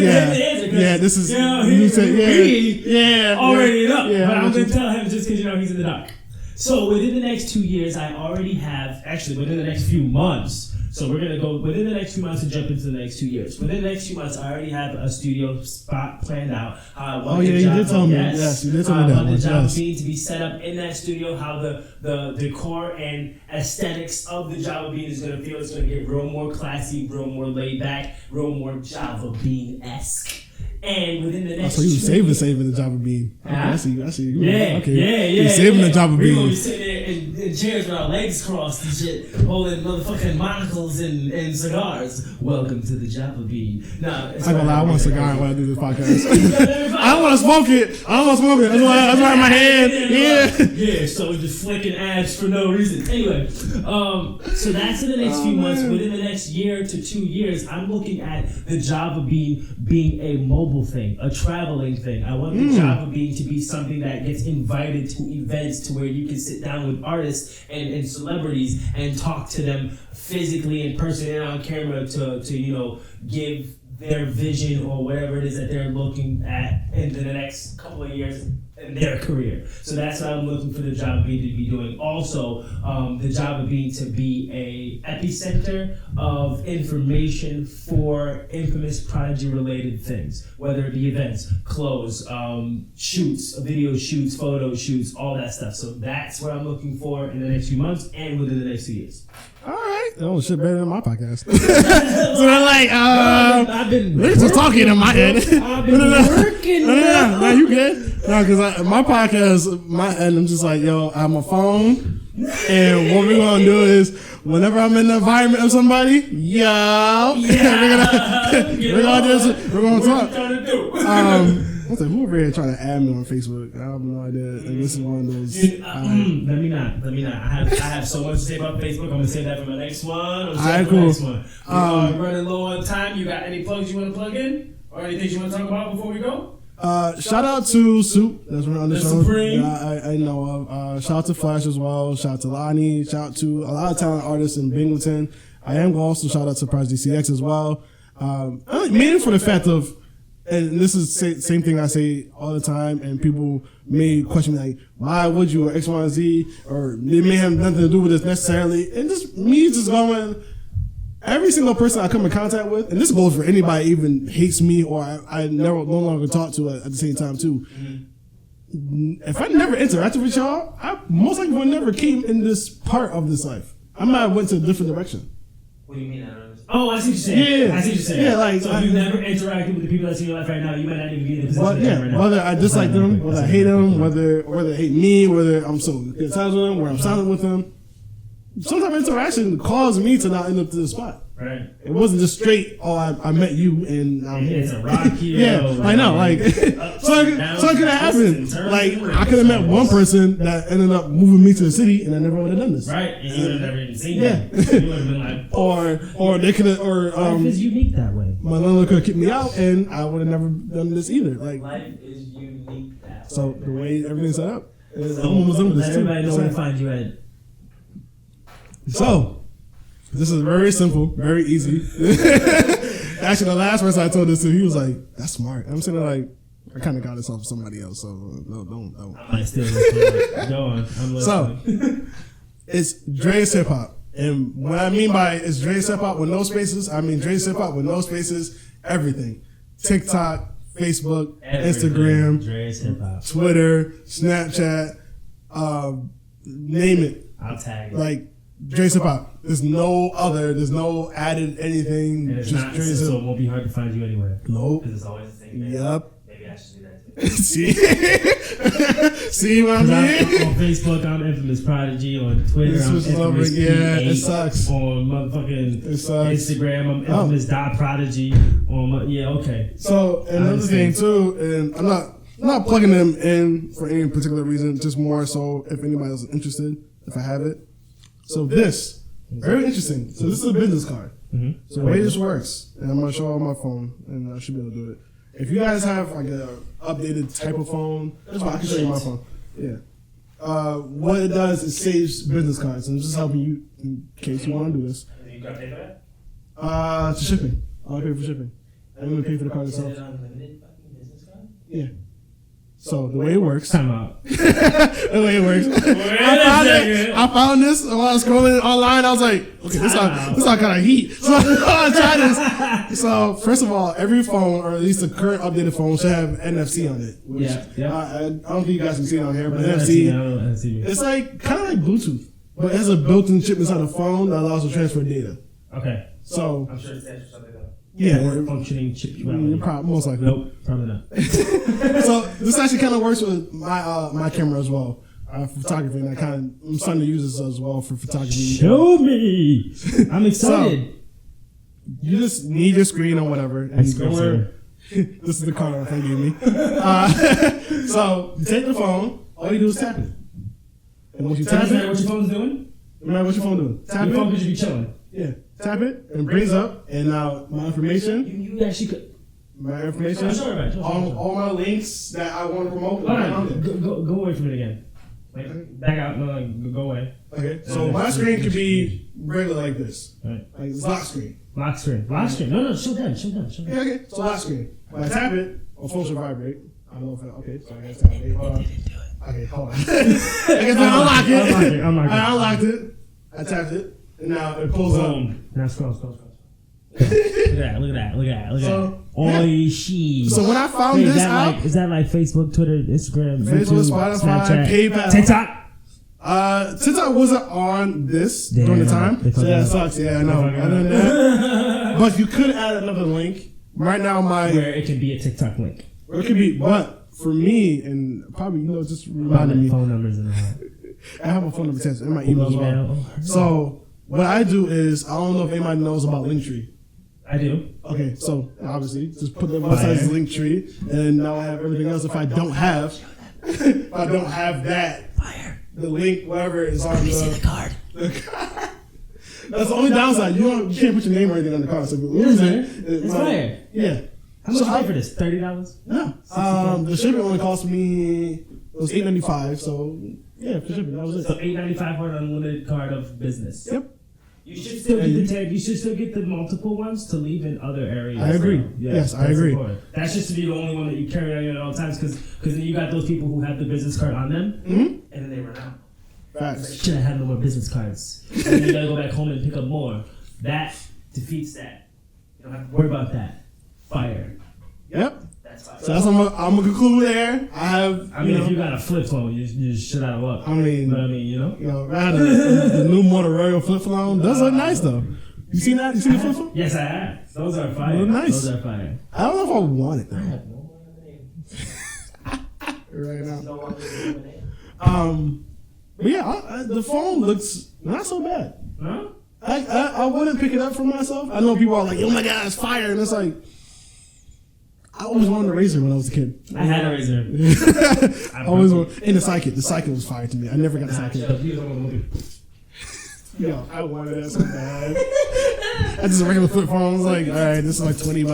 Speaker 1: already know. But I'm gonna tell him just because he's in the dark. So within the next 2 years, I already have within the next few months. So we're gonna go within the next few months and jump into the next 2 years. Within the next few months, I already have a studio spot planned out. How I want the
Speaker 2: you did tell me. Yes, you did tell me that.
Speaker 1: I want the Java Bean to be set up in that studio. How the decor and aesthetics of the Java Bean is gonna feel. It's gonna get real more classy, real more laid back, real more Java Bean-esque. And within the next,
Speaker 2: so you saving the Java Bean. Okay, I see.
Speaker 1: Yeah,
Speaker 2: okay.
Speaker 1: Yeah.
Speaker 2: You saving the Java Bean.
Speaker 1: We're gonna be sitting there in chairs with our legs crossed and shit, holding motherfucking monocles and cigars. Welcome to the Java Bean. Nah,
Speaker 2: I gonna lie, I want a cigar when I do this podcast. I don't want to smoke it. That's why in my hand.
Speaker 1: Yeah. So we're just flicking abs for no reason. Anyway, so that's in the next few months. Within the next year to 2 years, I'm looking at the Java Bean being a mobile thing, a traveling thing. I want the Java Bean to be something that gets invited to events to where you can sit down with artists and celebrities and talk to them physically in person and on camera to give their vision or whatever it is that they're looking at in the next couple of years in their career. So that's what I'm looking for the Java Bean to be doing. Also, the Java Bean to be a epicenter of information for Infamous Prodigy related things, whether it be events, clothes, shoots, video shoots, photo shoots, all that stuff. So that's what I'm looking for in the next few months and within the next 2 years.
Speaker 2: All right. Oh, shit better than my podcast. So they're like,
Speaker 1: I've been
Speaker 2: they're just talking in my head.
Speaker 1: I've been working.
Speaker 2: No, you good? No, because my podcast, I'm just like, yo, I have my phone, and what we're gonna do is, whenever I'm in the environment of somebody, we're gonna talk. I said, who over here trying to add me on Facebook? I have no idea. And this is one of those.
Speaker 1: Let me not. I have so much to say about Facebook. I'm gonna say that for my next one.
Speaker 2: All right, cool.
Speaker 1: We're running low on time. You got any plugs you want to plug in, or anything you want to talk about before we go?
Speaker 2: Shout out to Soup. That's on the show.
Speaker 1: Supreme.
Speaker 2: I know of. Shout out to Flash as well. Shout out to Lonnie. Shout out to a lot of talented artists in Binghamton. I am going to also shout out to Prodigy CX as well. Mainly for the fact of, and this is the same thing I say all the time, and people may question me like, why would you, or X, Y, and Z, or they may have nothing to do with this necessarily, and just me just going, every single person I come in contact with, and this goes for anybody even hates me or I no longer talk to at the same time too. If I never interacted with y'all, I most likely would never came in this part of this life. I might have went to a different direction.
Speaker 1: What do you mean? Oh, I see what you're saying.
Speaker 2: Yeah.
Speaker 1: I see what you're saying.
Speaker 2: Yeah, like,
Speaker 1: so if you never interacted with the people that's in your life right now, you might not even be in the position
Speaker 2: yeah,
Speaker 1: right now.
Speaker 2: Whether I dislike them, whether I hate them, whether they hate me, whether I'm so good times with them, where I'm silent with them. Sometimes interaction caused me to not end up to the spot.
Speaker 1: Right.
Speaker 2: It wasn't just straight, oh, I met you and I'm here.
Speaker 1: It's a rocky.
Speaker 2: Yeah, I know. Like, so it could have happened. Like, I could have met one person that ended up moving me to the city and I never would have done this.
Speaker 1: Right. And you would have never even seen that. You would have been like,
Speaker 2: or they could have,
Speaker 1: life is unique that way.
Speaker 2: My landlord could have kicked me out and I would have never done this either. Like,
Speaker 1: life is unique that way.
Speaker 2: So the way everything's set up.
Speaker 1: So let everybody know where to find you at.
Speaker 2: So, this is very simple, very easy. Actually, the last person I told this to, he was like, that's smart. I'm saying like, I kind of got this off of somebody else, so no, don't.
Speaker 1: I might still listen. Go on, I'm listening.
Speaker 2: So, it's Dre's Hip Hop. And what I mean by it's Dre's Hip Hop with no spaces, I mean Dre's Hip Hop with no spaces, everything. TikTok, Facebook, Instagram,
Speaker 1: Dre's Hip Hop,
Speaker 2: Twitter, Snapchat, name it.
Speaker 1: I'll tag it.
Speaker 2: Like, Dre's Hip Hop. There's no added anything.
Speaker 1: And it's
Speaker 2: just
Speaker 1: not,
Speaker 2: Dre's
Speaker 1: so it won't be hard to find you anywhere.
Speaker 2: Nope.
Speaker 1: Because it's always the same thing.
Speaker 2: Yep.
Speaker 1: Maybe I should do that too.
Speaker 2: See what I mean?
Speaker 1: On Facebook, I'm Infamous Prodigy. On Twitter, I'm Infamous P8.
Speaker 2: It sucks.
Speaker 1: On motherfucking Instagram, I'm Infamous Prodigy. Okay.
Speaker 2: So, another thing too, and I'm not plugging them in for any particular reason, just more so if anybody else is interested, if I have it. So this, very interesting. So this is a business card. Mm-hmm. So the way this works, and I'm going to show on my phone, and I should be able to do it. If you guys have like a updated type of phone, that's why I can show you my phone. Yeah. What it does is saves business cards, and it's just helping you in case you want to do this.
Speaker 1: You got to pay for that?
Speaker 2: To shipping. I'll pay for shipping. I'm going to pay for the card itself.
Speaker 1: Is it an unlimited fucking business card?
Speaker 2: Yeah. So the way it works.
Speaker 1: Time out.
Speaker 2: The way it works. I found this while I was scrolling online. I was like, okay, this all kind of heat. So I tried this. So first of all, every phone, or at least the current updated phone, should have NFC on it. Which I don't think you guys can see it on here, but NFC. It's like kind of like Bluetooth, but it has a built-in chip inside the phone that allows to transfer data.
Speaker 1: Okay.
Speaker 2: So
Speaker 1: I'm sure it's extra something though.
Speaker 2: Yeah,
Speaker 1: functioning chip.
Speaker 2: Most likely.
Speaker 1: Nope, probably not.
Speaker 2: So this actually kind of works with my camera as well, photography, and I'm starting to use this as well for photography.
Speaker 1: Show me. I'm excited.
Speaker 2: So, you just need your screen or whatever, and this is the card my friend gave me. So you take the phone. All you do is tap it, and once you tap it,
Speaker 1: what your phone's doing?
Speaker 2: No matter what your phone doing, tap
Speaker 1: your
Speaker 2: it.
Speaker 1: phone could be chilling.
Speaker 2: Yeah. Tap it and brings up, and now my information.
Speaker 1: You actually could.
Speaker 2: My information. All my links that I want to promote.
Speaker 1: Go away from it again. Like, back out. No, go away.
Speaker 2: Okay. So my screen could be regular like this.
Speaker 1: Right.
Speaker 2: Like it's lock screen.
Speaker 1: Lock screen. No. Show them.
Speaker 2: Yeah. Okay. So lock screen. When I tap it, my phone should vibrate. I don't know if okay. So I gotta tap it. Hold on. Okay. Hold on. I guess I unlock it. I unlocked it. I tapped it. And now it pulls up.
Speaker 1: Now scroll. Look at that. Holy shit.
Speaker 2: So when I found this out.
Speaker 1: Is that like Facebook, Twitter, Instagram,
Speaker 2: Facebook,
Speaker 1: YouTube,
Speaker 2: Spotify, PayPal,
Speaker 1: TikTok?
Speaker 2: TikTok wasn't on this during the time. So yeah, it sucks. Yeah, I know. But you could add another link. Right now, where
Speaker 1: it can be a TikTok link.
Speaker 2: Or it could be, but for me, and probably, just reminded me.
Speaker 1: Phone numbers and all.
Speaker 2: I have a phone number test in my email as well. So what I do is, I don't know if anybody knows about Linktree.
Speaker 1: I do.
Speaker 2: Okay, so obviously, just put the website as Linktree, and now I have everything else. If I don't have that, the link, whatever is on the
Speaker 1: card.
Speaker 2: That's the only downside. You can't put your name or anything on the card. So
Speaker 1: it's fire.
Speaker 2: Yeah.
Speaker 1: How much you pay for this? $30?
Speaker 2: No. The shipping only cost me, it was $8.95. So yeah, for shipping, that was it.
Speaker 1: So $8.95 for an unlimited card of business.
Speaker 2: Yep.
Speaker 1: You should still get the tag. You should still get the multiple ones to leave in other areas.
Speaker 2: I agree. Yes, I agree.
Speaker 1: Important. That's just to be the only one that you carry on you at all times, because then you got those people who have the business card on them, and then they run out.
Speaker 2: Facts.
Speaker 1: Like, should have had no more business cards. And then you gotta go back home and pick up more. That defeats that. You don't have to worry about that. Fire.
Speaker 2: Yep.
Speaker 1: That's fire.
Speaker 2: So that's I'm gonna conclude there.
Speaker 1: I mean, if you got a flip phone, you just shit out of luck.
Speaker 2: I mean,
Speaker 1: I
Speaker 2: had the new Motorola flip phone. Those look nice though. You seen that? You seen the flip phone?
Speaker 1: Yes, I have. Those are fire.
Speaker 2: Those nice.
Speaker 1: Those are fire.
Speaker 2: I don't know if I want it though.
Speaker 1: I have no
Speaker 2: right now. But yeah, the phone looks not so bad.
Speaker 1: Huh?
Speaker 2: I wouldn't pick it up for myself. I know people are like, oh my god, it's fire, and it's like, I always wanted a Razor when I was a kid.
Speaker 1: I had a Razor.
Speaker 2: I always wanted, and the Sidekick. The Sidekick was fire to me. I never got the Sidekick. Yo, I wanted that so bad. I just a regular flip phone. I was like, all right, this is like $20.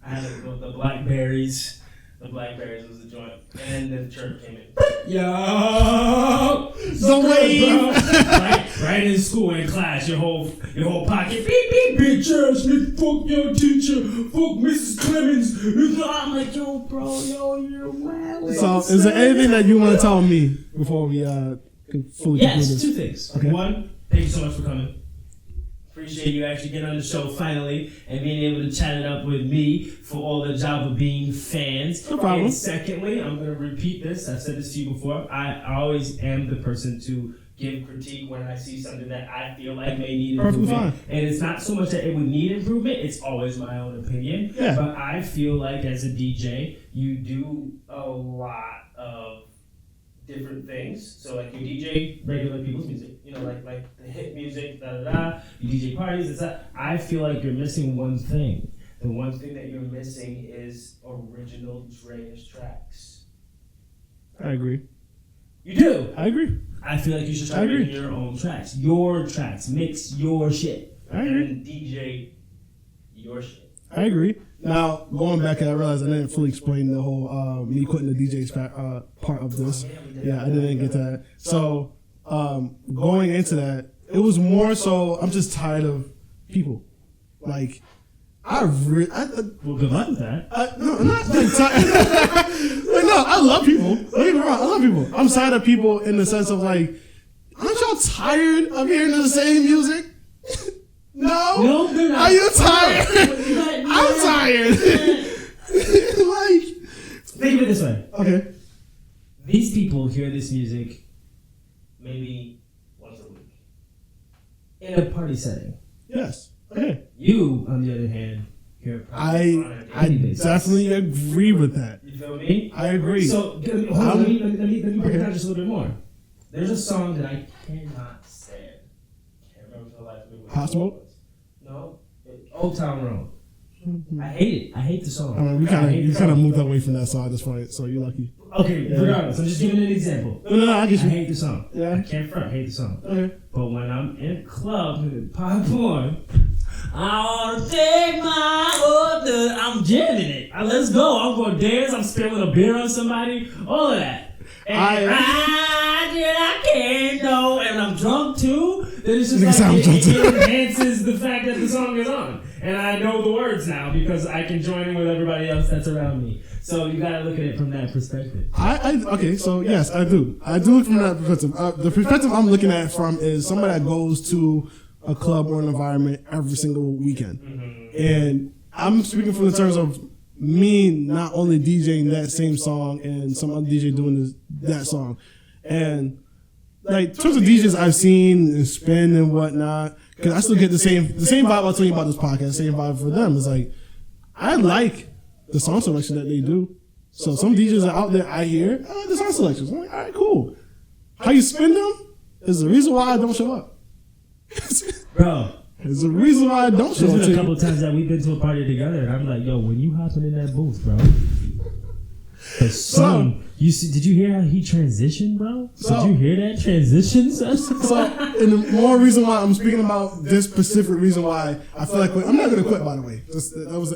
Speaker 1: I had the Blackberries. The Blackberries was the joint, and then the chirp came in. Yo,
Speaker 2: the wave.
Speaker 1: right in school, in class, your whole pocket, beep beep, bitch ass nigga, fuck your teacher, fuck Mrs. Clemens. I'm like, yo, bro, you're wild.
Speaker 2: So, is there anything that you want to tell me before we can fully conclude this?
Speaker 1: Yes, two things. Okay. One, thank you so much for coming. Appreciate you actually getting on the show finally and being able to chat it up with me for all the Java Bean fans.
Speaker 2: No problem.
Speaker 1: And secondly, I'm going to repeat this. I've said this to you before. I always am the person to give critique when I see something that I feel like may need improvement. And it's not so much that it would need improvement. It's always my own opinion.
Speaker 2: Yeah.
Speaker 1: But I feel like as a DJ, you do a lot of different things. So like you DJ regular people's music, like the hit music, you DJ parties, etc. I feel like you're missing one thing. The one thing that you're missing is original Dreyish tracks.
Speaker 2: I agree.
Speaker 1: You do?
Speaker 2: I agree.
Speaker 1: I feel like you should start making your own tracks. Your tracks. Mix your shit.
Speaker 2: I agree.
Speaker 1: And DJ your shit.
Speaker 2: I agree. Now, going back, I realized I didn't fully explain the whole me quitting the DJ's part of this. Yeah, I didn't get that. So, going into that, it was more so I'm just tired of people. Like, well,
Speaker 1: good luck with that.
Speaker 2: No, not like tired. No, I love people. Don't get me wrong, I love people. I'm sad at people in the sense of like, aren't y'all tired of hearing the same music? No, they're not. Are you tired? I'm tired. Like,
Speaker 1: think of it this way.
Speaker 2: Okay.
Speaker 1: These people hear this music maybe once a week in a party setting.
Speaker 2: Yes. Okay.
Speaker 1: You, on the other hand, hear it
Speaker 2: I definitely agree with that.
Speaker 1: You feel me?
Speaker 2: I agree.
Speaker 1: So let me break it down just a little bit more. There's a song that I cannot stand. Can't remember for the life of me.
Speaker 2: Hot Smoke?
Speaker 1: No, Old Town Road. I hate it. I hate the song.
Speaker 2: I mean, we kind of moved away from that song at this point, so you're lucky.
Speaker 1: Okay, regardless, I'm just giving an example.
Speaker 2: No, I get you.
Speaker 1: I hate the song.
Speaker 2: Yeah.
Speaker 1: I can't front. I hate the song.
Speaker 2: Okay.
Speaker 1: But when I'm in a club and it pop on, I wanna take my order. I'm jamming it. Let's go. I'm gonna dance. I'm spilling a beer on somebody. All of that. And I can't know. And I'm drunk too. Then it's just like it enhances the fact that the song is on. And I know the words now because I can join in with everybody else that's around me. So you gotta look at it from that perspective.
Speaker 2: Okay, so yes, I do. I do look from that perspective. The perspective I'm looking at from is somebody that goes to a club or an environment every single weekend. Mm-hmm. And I'm speaking from the terms of me not only DJing that same song and some other DJ doing that song. And like, in terms of DJs I've seen and spin and whatnot, because I still get the same vibe I was telling you about this podcast, same vibe for them. It's like, I like the song selection that they do. So some DJs are out there I hear, I like the song selections. I'm like, all right, cool. How you spin them is the reason why I don't show up.
Speaker 1: Bro.
Speaker 2: There's a reason why I don't show up.
Speaker 1: There's been a couple times that we've been to a party together, and I'm like, yo, when you hopping in that booth, bro. The song, did you hear how he transitioned, bro? Did you hear that transition, son?
Speaker 2: So, and the more reason why I'm speaking about this specific reason why I feel like I'm not going to quit, by the way. That was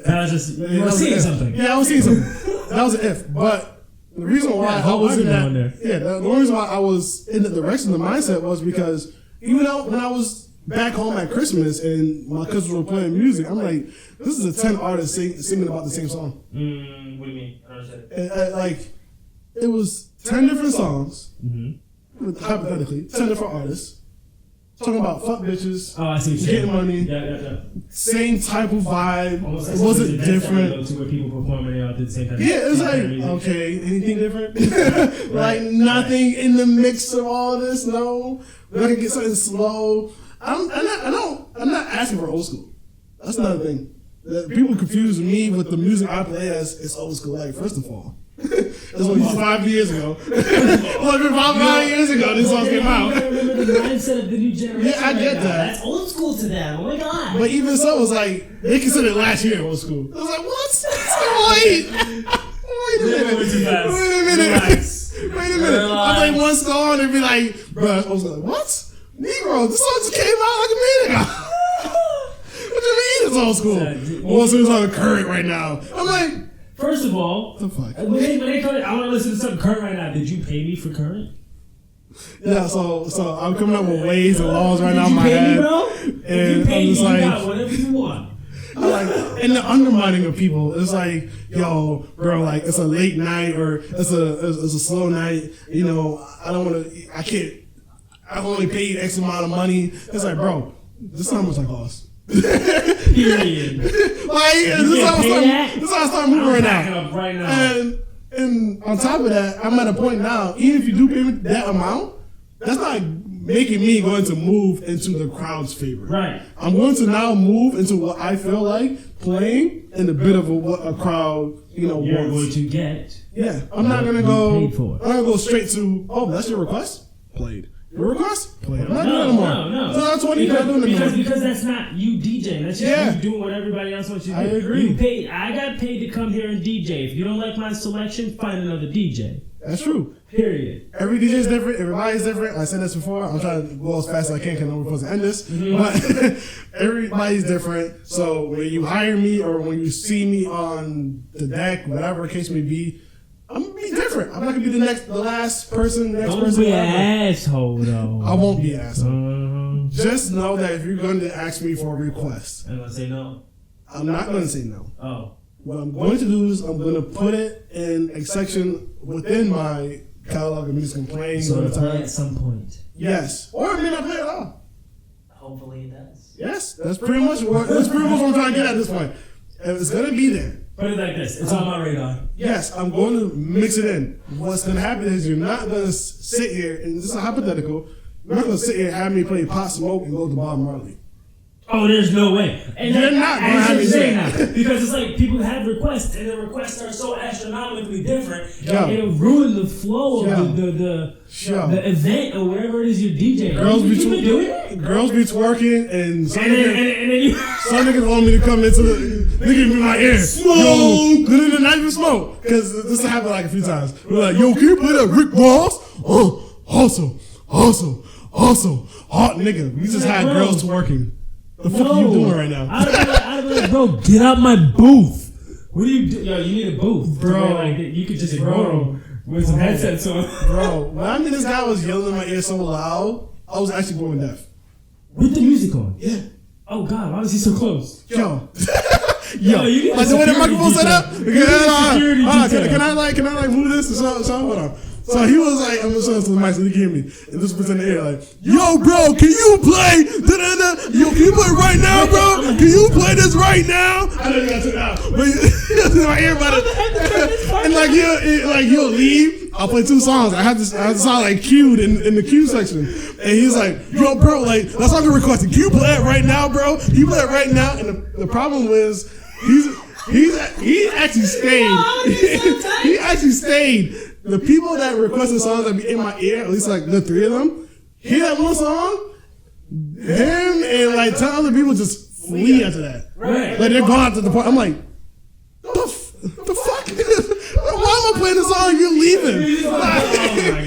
Speaker 1: you were seeing something.
Speaker 2: Yeah, I was seeing something. That was an if. But the reason why I was in that, the only reason why I was in the direction, the mindset was because even though when I was back home at Christmas and my cousins were playing music, I'm like, this is a 10 artists singing about the same song.
Speaker 1: What do you mean? I understand.
Speaker 2: And, like, it was 10 different songs, hypothetically, 10 different artists, talking about fuck bitches, getting money, same type of vibe. Almost it wasn't different.
Speaker 1: To where people performing out at the same time.
Speaker 2: Yeah, it was like, okay, anything different? Like, nothing in the mix of all this, no. We're going to get something slow. I'm not asking for old school. That's another thing. People confuse me with the music I play as it's old school. Like, first of all, this was 5 years ago. Like 5 years ago, this song came out.
Speaker 1: Remember the mindset of the new generation.
Speaker 2: Yeah, I get that.
Speaker 1: That's old school to them. Oh my god.
Speaker 2: But even so, it was like they considered last year old school. I was like, what? Wait a minute. I play one song and be like, bro, I was like, what? Negro, this song just came out like a minute ago. What do you mean it's old school? Also, it's on current right now. I'm like,
Speaker 1: first of all,
Speaker 2: the fuck?
Speaker 1: When they call it, I want to listen to something current right now. Did you pay me for current?
Speaker 2: Yeah, so I'm coming up with ways and laws right now in my
Speaker 1: Did
Speaker 2: head.
Speaker 1: you pay me, bro?
Speaker 2: And
Speaker 1: if you pay me,
Speaker 2: just
Speaker 1: you
Speaker 2: like,
Speaker 1: got whatever you want.
Speaker 2: And the undermining of people, it's like, yo, bro, like it's a late night or it's a slow night. You know, I only paid X amount of money. It's like, bro, this is how much I cost.
Speaker 1: Period.
Speaker 2: Like, this is how I start moving
Speaker 1: right now.
Speaker 2: And on top of that, I'm at a point now, even if you do pay me that amount, that's not making me going to move into the crowd's favor.
Speaker 1: Right.
Speaker 2: I'm going to now move into what I feel like playing in a bit of what a crowd,
Speaker 1: you're
Speaker 2: wants.
Speaker 1: going to get.
Speaker 2: Yeah. I'm not going to go straight to, oh, that's your request? Played. Your request? Played. I'm not doing it anymore.
Speaker 1: No.
Speaker 2: So that's 20
Speaker 1: because that's not you DJing. That's just you doing what everybody else wants you to do.
Speaker 2: I agree.
Speaker 1: I got paid to come here and DJ. If you don't like my selection, find another DJ.
Speaker 2: That's true.
Speaker 1: Period.
Speaker 2: Every DJ is different. Everybody's different. I said this before. I'm trying to go as fast as I can because I'm supposed to end this. But everybody's different. So when you hire me or when you see me on the deck, whatever the case may be, I'm gonna be different. I'm not gonna be the last person.
Speaker 1: Don't be an asshole though.
Speaker 2: I won't be an asshole. Just know that if you're going to ask me for a request,
Speaker 1: I'm gonna say no.
Speaker 2: I'm not gonna say no.
Speaker 1: Oh.
Speaker 2: what I'm going to do is I'm going to put it in a section within my catalog of music and playing.
Speaker 1: So it'll play at some point.
Speaker 2: Yes. Or it may not play at all.
Speaker 1: Hopefully it does.
Speaker 2: Yes, that's pretty much what I'm trying to get at this point. It's going to be there.
Speaker 1: Put it like this. It's on my radar.
Speaker 2: Yes, I'm going to mix it in. What's going to happen is you're not going to sit here, and this is a hypothetical, you're not going to sit here and have me play Pop Smoke and go to Bob Marley.
Speaker 1: Oh, there's no way. And
Speaker 2: you're not going to have me say
Speaker 1: that. Because it's like people have requests, and the requests are so astronomically different.
Speaker 2: Yo.
Speaker 1: It'll ruin the flow of the event or wherever it is you're DJing.
Speaker 2: Girls be twerking, and some
Speaker 1: some
Speaker 2: niggas want me to come into the nigga in my ear. Smoke! Yo, not even smoke. Because this happened like a few times. We're like, yo, can you play that Rick Ross? Oh, awesome. Hot nigga. We just had girls twerking. The fuck are you doing right now?
Speaker 1: I'd be like, bro, get out my booth. What do you do? Yo, you need a booth. Bro, like, you could just roll with some headsets on.
Speaker 2: Bro, when I mean this guy was yelling in my ear so loud, I was actually going deaf.
Speaker 1: With the music on?
Speaker 2: Yeah.
Speaker 1: Oh God, why was he so close?
Speaker 2: Yo,
Speaker 1: you
Speaker 2: like the way the microphone set up. Can I like move this or something? So he was like, I'm just showing to the mic so he can hear me. And this was in the air like, yo, bro, can you play? Yo, can you play right now, bro? Can you play this right now? I know you got to out, but in my ear about it. And like he'll leave. I'll play 2 songs. I have to sound like queued in the queue section. And he's like, yo, bro, like that's not requested. Can you play it right now, bro? Can you play it right now? And the problem was he actually stayed. He actually stayed. The people that requested songs that be in my ear, at least like the 3 of them, hear that one song, him and like 10 other people just flee after that.
Speaker 1: Right.
Speaker 2: Like they're going out to the point. I'm like, the fuck? Why am I playing this song and you're leaving?
Speaker 1: Oh my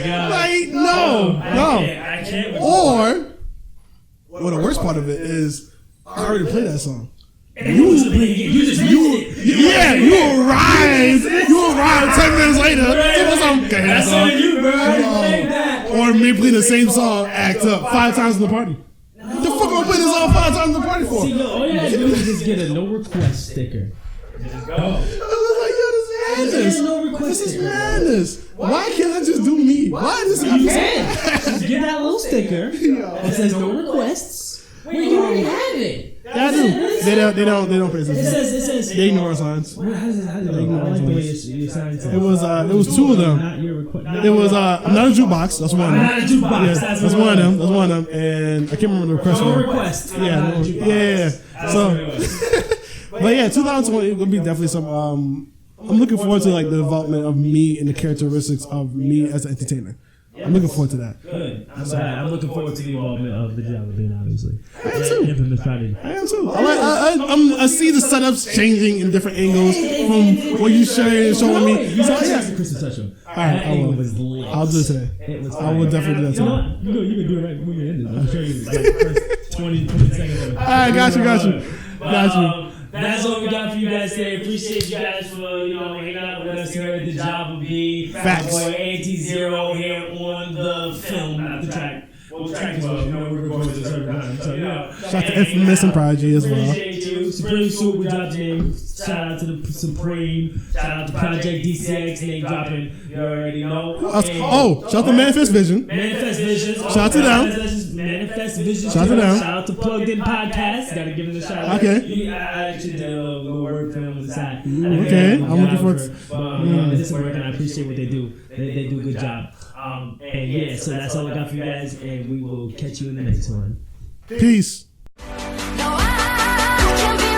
Speaker 1: God.
Speaker 2: Like, no.
Speaker 1: I can't.
Speaker 2: Or, well, the worst part of it is, I already played that song.
Speaker 1: You
Speaker 2: arrived 10 minutes later.
Speaker 1: That's on you, bro.
Speaker 2: Or maybe play the same song, act up 5 times in the party. What the fuck am I playing this song 5 times in the party for?
Speaker 1: See, all you gotta do is just get a no request sticker. Just go.
Speaker 2: I was like, yo, this is madness. This is madness. Why can't I just do me? Why is this
Speaker 1: happening? Just get that little sticker that says no requests. Wait, you already have it.
Speaker 2: Yeah, I do. They don't pay attention.
Speaker 1: It says.
Speaker 2: They ignore our signs.
Speaker 1: How does it
Speaker 2: It was 2 of them. It was another jukebox. That's one of them.
Speaker 1: Another jukebox.
Speaker 2: Yeah, that's one of them. And I can't remember the request.
Speaker 1: No request.
Speaker 2: Yeah. So, but yeah, 2020 will be definitely some. I'm looking forward to like the development of me and the characteristics of me as an entertainer. I'm looking forward to that.
Speaker 1: Good. I'm looking forward to the involvement of the Java Bean, obviously.
Speaker 2: I am too.
Speaker 1: Infamous Prodigy.
Speaker 2: I am too. I see the setups changing in different angles from what you sharing and showing me.
Speaker 1: You got to Crystal touch him.
Speaker 2: Alright, I will.
Speaker 1: Was lit.
Speaker 2: I'll do it today.
Speaker 1: It was.
Speaker 2: I will definitely do that today.
Speaker 1: You know, you can do it right when we end this. I'm sure you the first 20 seconds of it.
Speaker 2: Alright, got you.
Speaker 1: That's what we got for you guys today. Appreciate you guys for hanging out with us here at the Java Bean.
Speaker 2: Facts.
Speaker 1: Boy Anti-Zero here on the film, not the track. Well, the track as well. We're recording this every time. So
Speaker 2: shout out to Infamous and Prodigy as well.
Speaker 1: Appreciate you. Supreme Soup, we dropped name. Shout out to the Supreme. Shout out to Project DCX, name dropping. You already know.
Speaker 2: Shout out to Manifest Vision.
Speaker 1: Manifest Vision.
Speaker 2: Shout out to them.
Speaker 1: Manifest Vision.
Speaker 2: Shout out to them.
Speaker 1: Shout out to Plugged In Podcast. Gotta give it a shout out.
Speaker 2: Okay.
Speaker 1: I actually did a little work for them on the side.
Speaker 2: Okay. I'm looking forward to
Speaker 1: it. This is work and I appreciate what they do. They do a good job. And yeah, so that's all I got for you guys, and we will catch you in the next one.
Speaker 2: Peace.
Speaker 3: No, I can't be